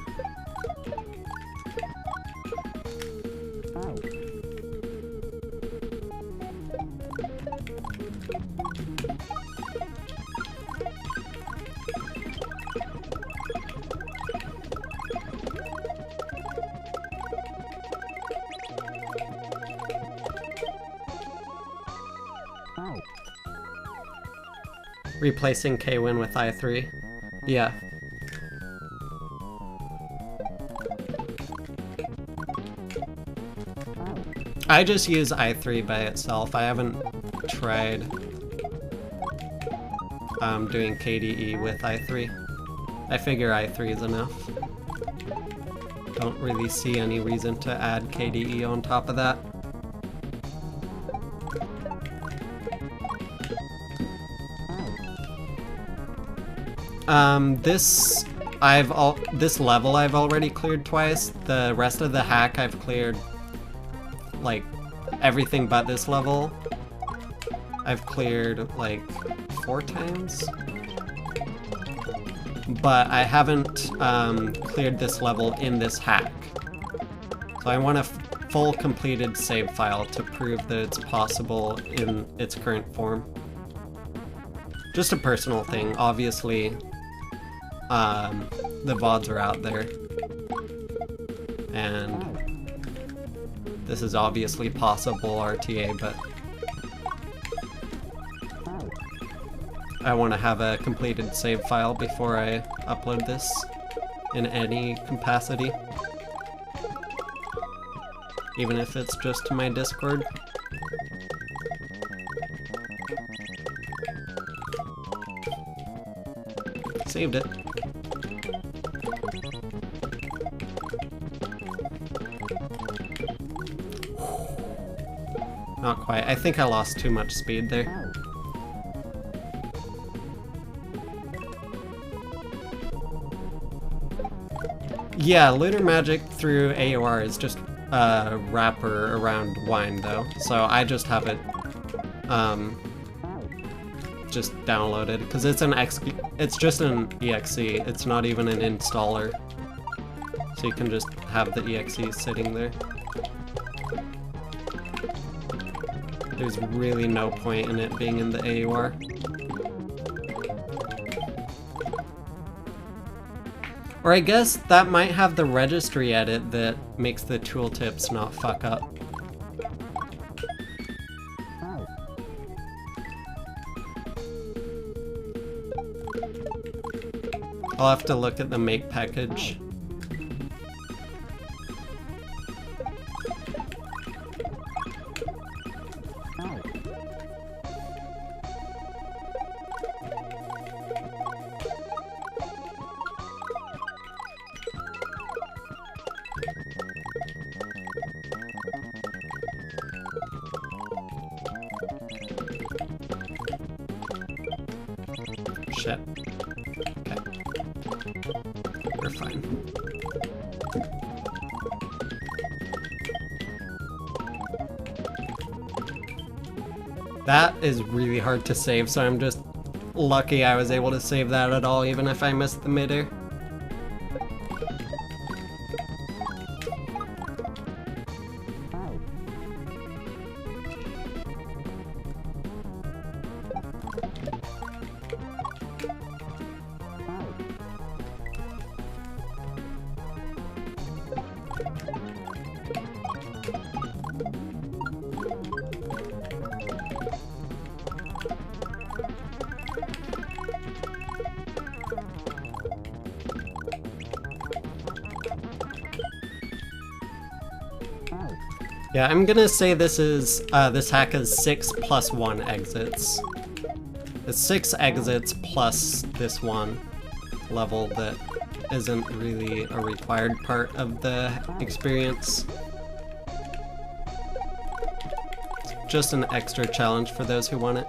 Replacing Kwin with i3. Yeah. I just use i3 by itself. I haven't tried doing KDE with i3. I figure i3 is enough. Don't really see any reason to add KDE on top of that. This level I've already cleared twice. The rest of the hack I've cleared, like, everything but this level. I've cleared, like, 4 times. But I haven't cleared this level in this hack. So I want a full completed save file to prove that it's possible in its current form. Just a personal thing, obviously. The VODs are out there, and this is obviously possible RTA, but I want to have a completed save file before I upload this in any capacity, even if it's just to my Discord. Saved it. Not quite. I think I lost too much speed there. Yeah, Lunar Magic through AOR is just a wrapper around wine though, so I just have it just downloaded because it's just an exe. It's not even an installer, so you can just have the exe sitting there. There's really no point in it being in the AUR. Or I guess that might have the registry edit that makes the tooltips not fuck up. I'll have to look at the make package. Shit. Okay. We're fine. That is really hard to save, so I'm just lucky I was able to save that at all, even if I missed the midair. Yeah, I'm gonna say this is, this hack has 6 + 1 exits. It's 6 exits plus this one level that isn't really a required part of the experience. Just an extra challenge for those who want it.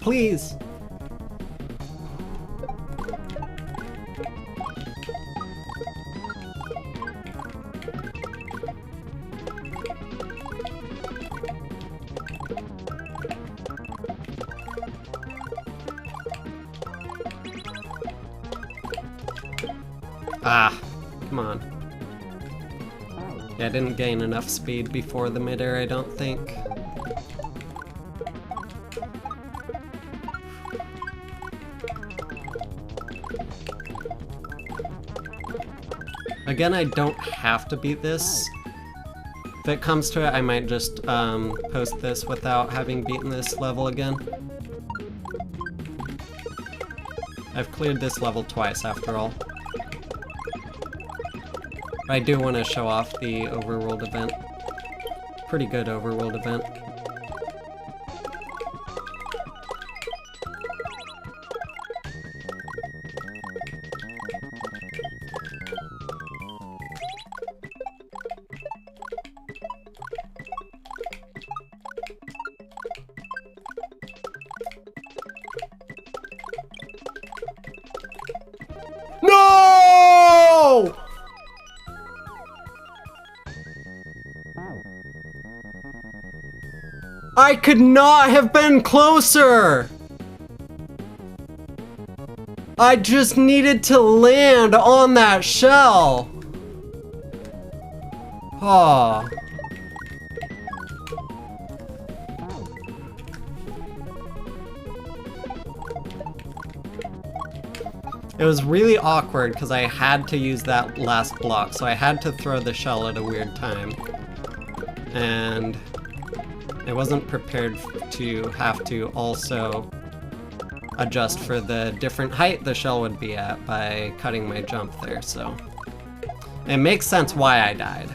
Please! Ah, come on. Yeah, I didn't gain enough speed before the midair, I don't think. Again, I don't have to beat this. If it comes to it, I might just post this without having beaten this level again. I've cleared this level twice, after all. But I do want to show off the overworld event. Pretty good overworld event. No! I could not have been closer! I just needed to land on that shell. Ah. It was really awkward because I had to use that last block, so I had to throw the shell at a weird time. And I wasn't prepared to have to also adjust for the different height the shell would be at by cutting my jump there, so it makes sense why I died.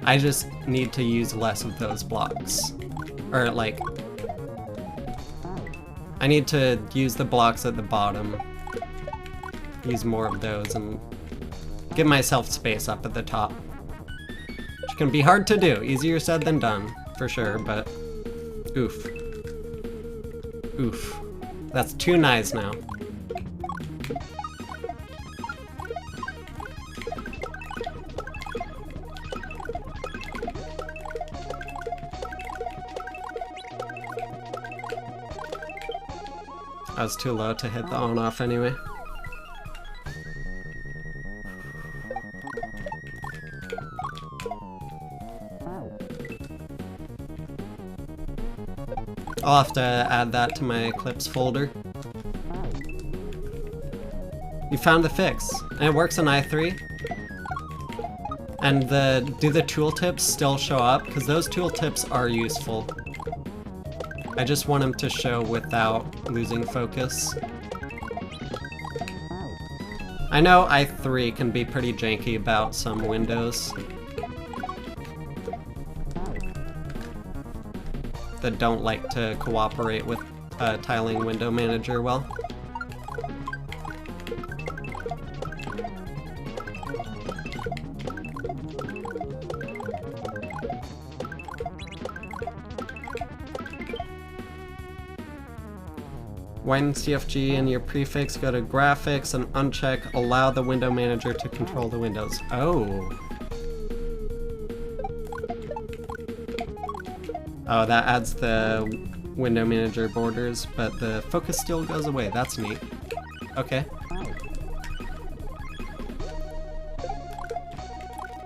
I just need to use less of those blocks. Or like, I need to use the blocks at the bottom, use more of those, and give myself space up at the top. Which can be hard to do, easier said than done, for sure, but oof. Oof. That's 2 knives now. I was too low to hit the on-off anyway. I'll have to add that to my clips folder. You found the fix, and it works on i3. And do the tooltips still show up? Because those tooltips are useful. I just want them to show without losing focus. I know i3 can be pretty janky about some windows that don't like to cooperate with Tiling Window Manager well. Widen CFG in your prefix, go to graphics and uncheck allow the window manager to control the windows. Oh. Oh, that adds the window manager borders, but the focus still goes away. That's neat. Okay.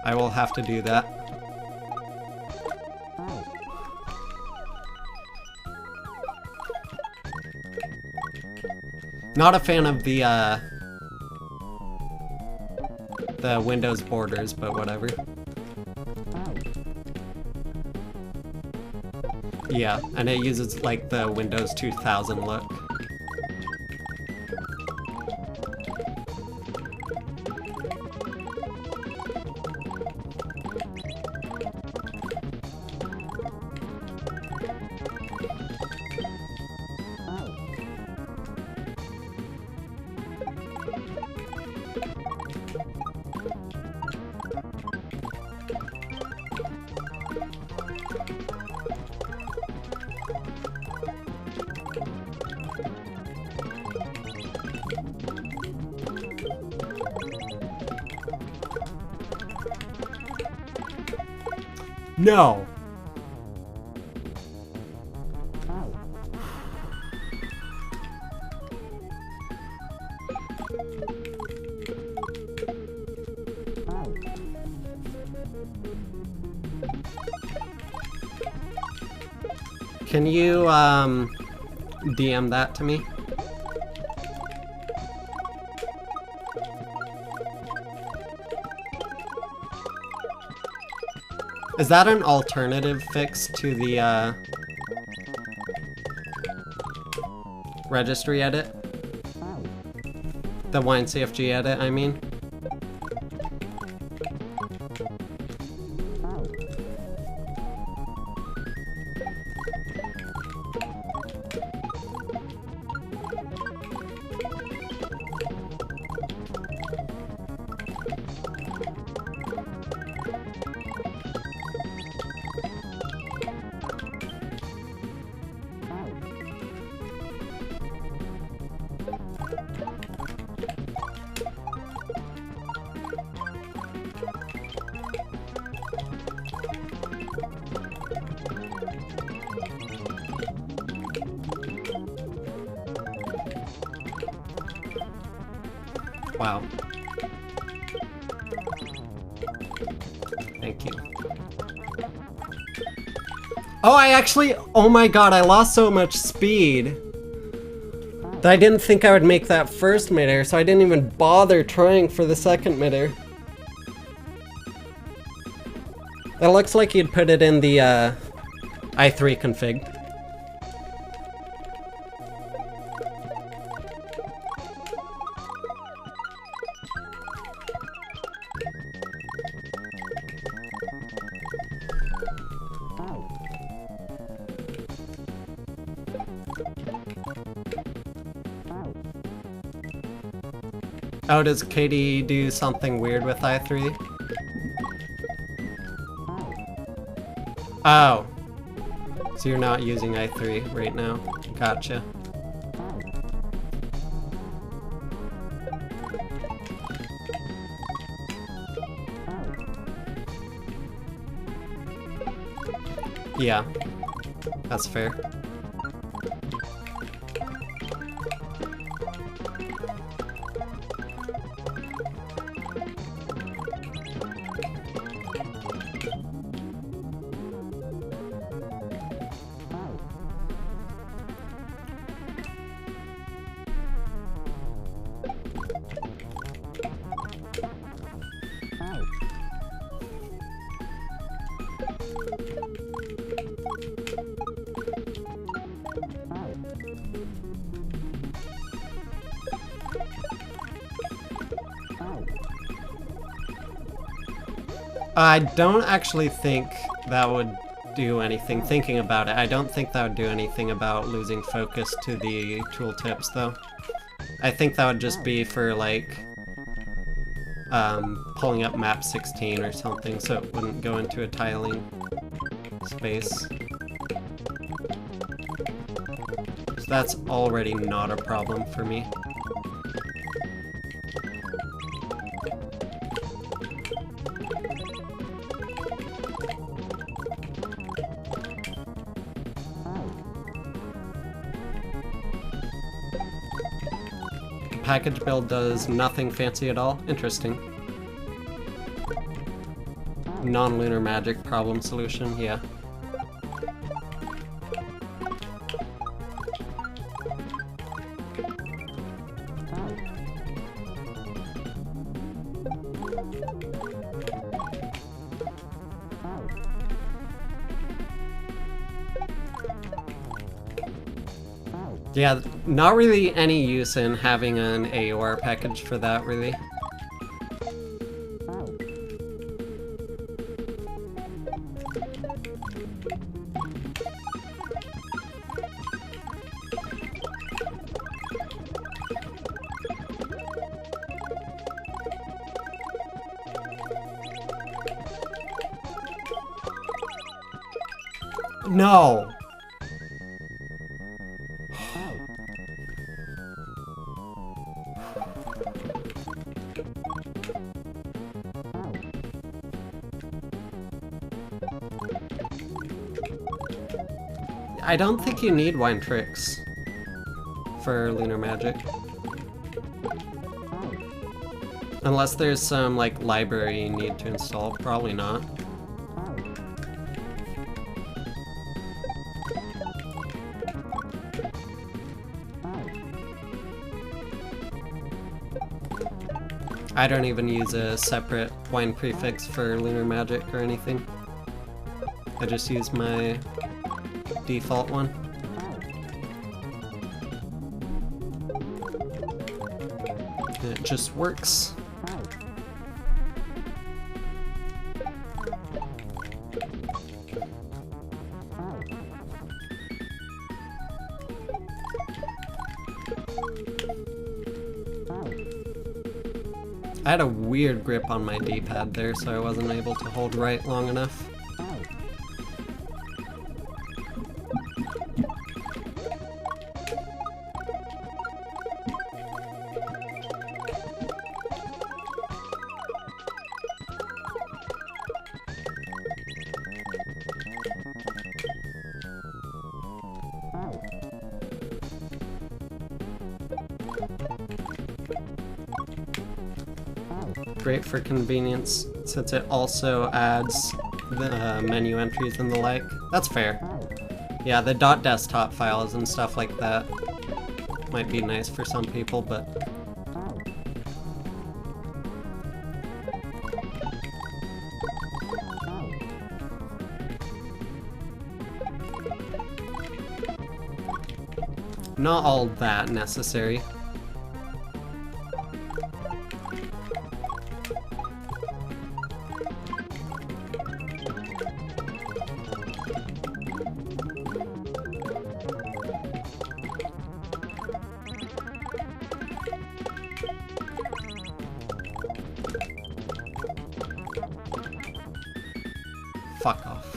I will have to do that. Not a fan of the Windows borders, but whatever. Yeah, and it uses like the Windows 2000 look. No! Can you, DM that to me? Is that an alternative fix to the, registry edit? The Wine CFG edit, I mean? Wow. Thank you. Oh, oh my god, I lost so much speed that I didn't think I would make that first midair, so I didn't even bother trying for the second midair. That looks like you'd put it in the i3 config. Oh, does Katie do something weird with i3? Oh. So you're not using i3 right now. Gotcha. Yeah. That's fair. I don't actually think that would do anything. Thinking about it, I don't think that would do anything about losing focus to the tooltips, though. I think that would just be for, like, pulling up map 16 or something, so it wouldn't go into a tiling space. So that's already not a problem for me. Package build does nothing fancy at all. Interesting. Non-lunar magic problem solution, yeah. Yeah, not really any use in having an AOR package for that, really. No! I don't think you need wine tricks for lunar magic. Unless there's some, like, library you need to install. Probably not. I don't even use a separate wine prefix for lunar magic or anything. I just use my default one. And it just works. I had a weird grip on my D-pad there, so I wasn't able to hold right long enough. Great for convenience, since it also adds the menu entries and the like. That's fair. Yeah, the .desktop files and stuff like that might be nice for some people, but... not all that necessary. Fuck off.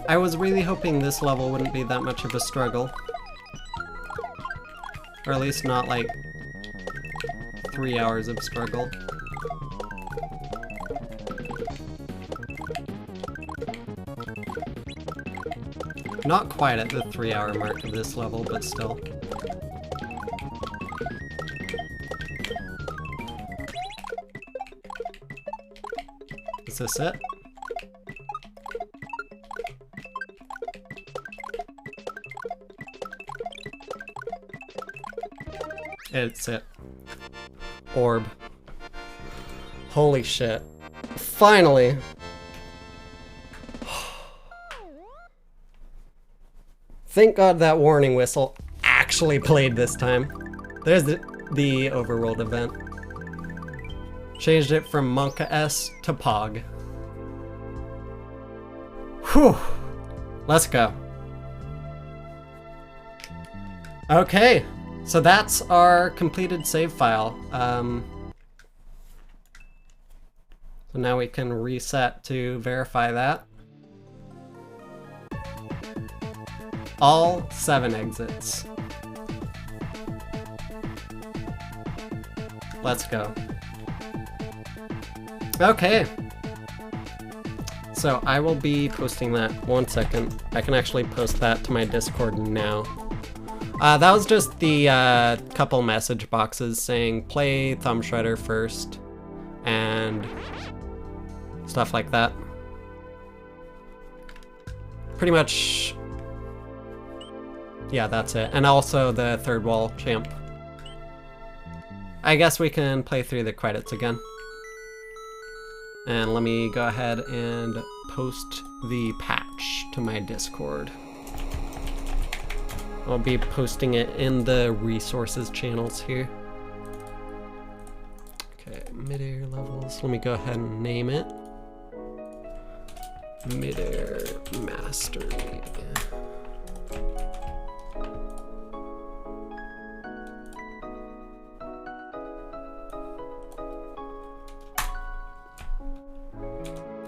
I was really hoping this level wouldn't be that much of a struggle. Or at least not like 3 hours of struggle. Not quite at the 3-hour mark of this level, but still. Is this it? It's it. Orb. Holy shit. Finally! Thank God that warning whistle actually played this time. There's the overworld event. Changed it from Monka S to Pog. Whew! Let's go. Okay, so that's our completed save file. So now we can reset to verify that. All 7 exits. Let's go. Okay. So I will be posting that. 1 second. I can actually post that to my Discord now. That was just the couple message boxes saying play Thumb Shredder first and stuff like that. Pretty much, yeah, that's it. And also the third wall champ. I guess we can play through the credits again. And let me go ahead and post the patch to my Discord. I'll be posting it in the resources channels here. Okay, Midair levels. Let me go ahead and name it. Midair Mastery.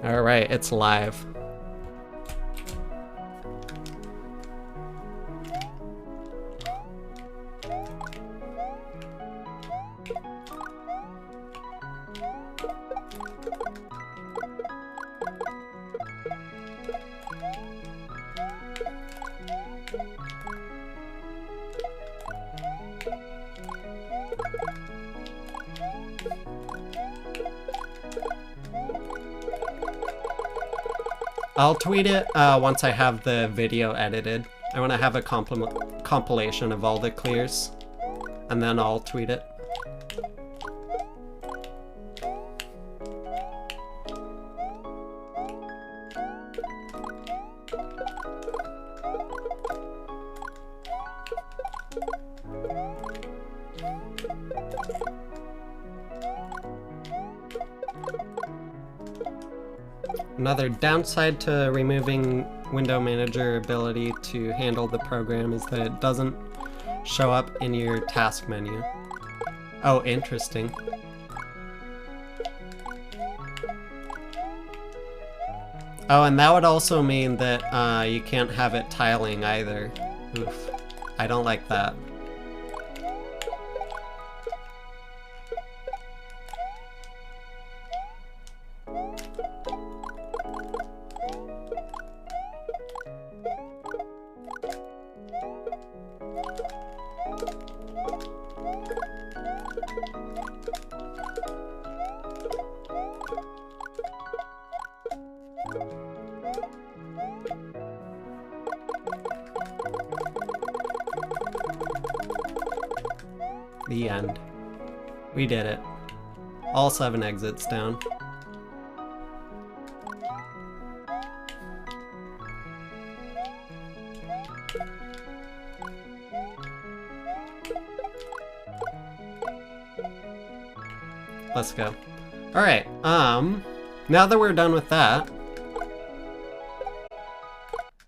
All right, it's live. I'll tweet it once I have the video edited. I want to have a compilation of all the clears, and then I'll tweet it. Another downside to removing Window Manager ability to handle the program is that it doesn't show up in your task menu. Oh, interesting. Oh, and that would also mean that you can't have it tiling either. Oof. I don't like that. The end. We did it. All 7 exits down. Let's go. Alright, now that we're done with that,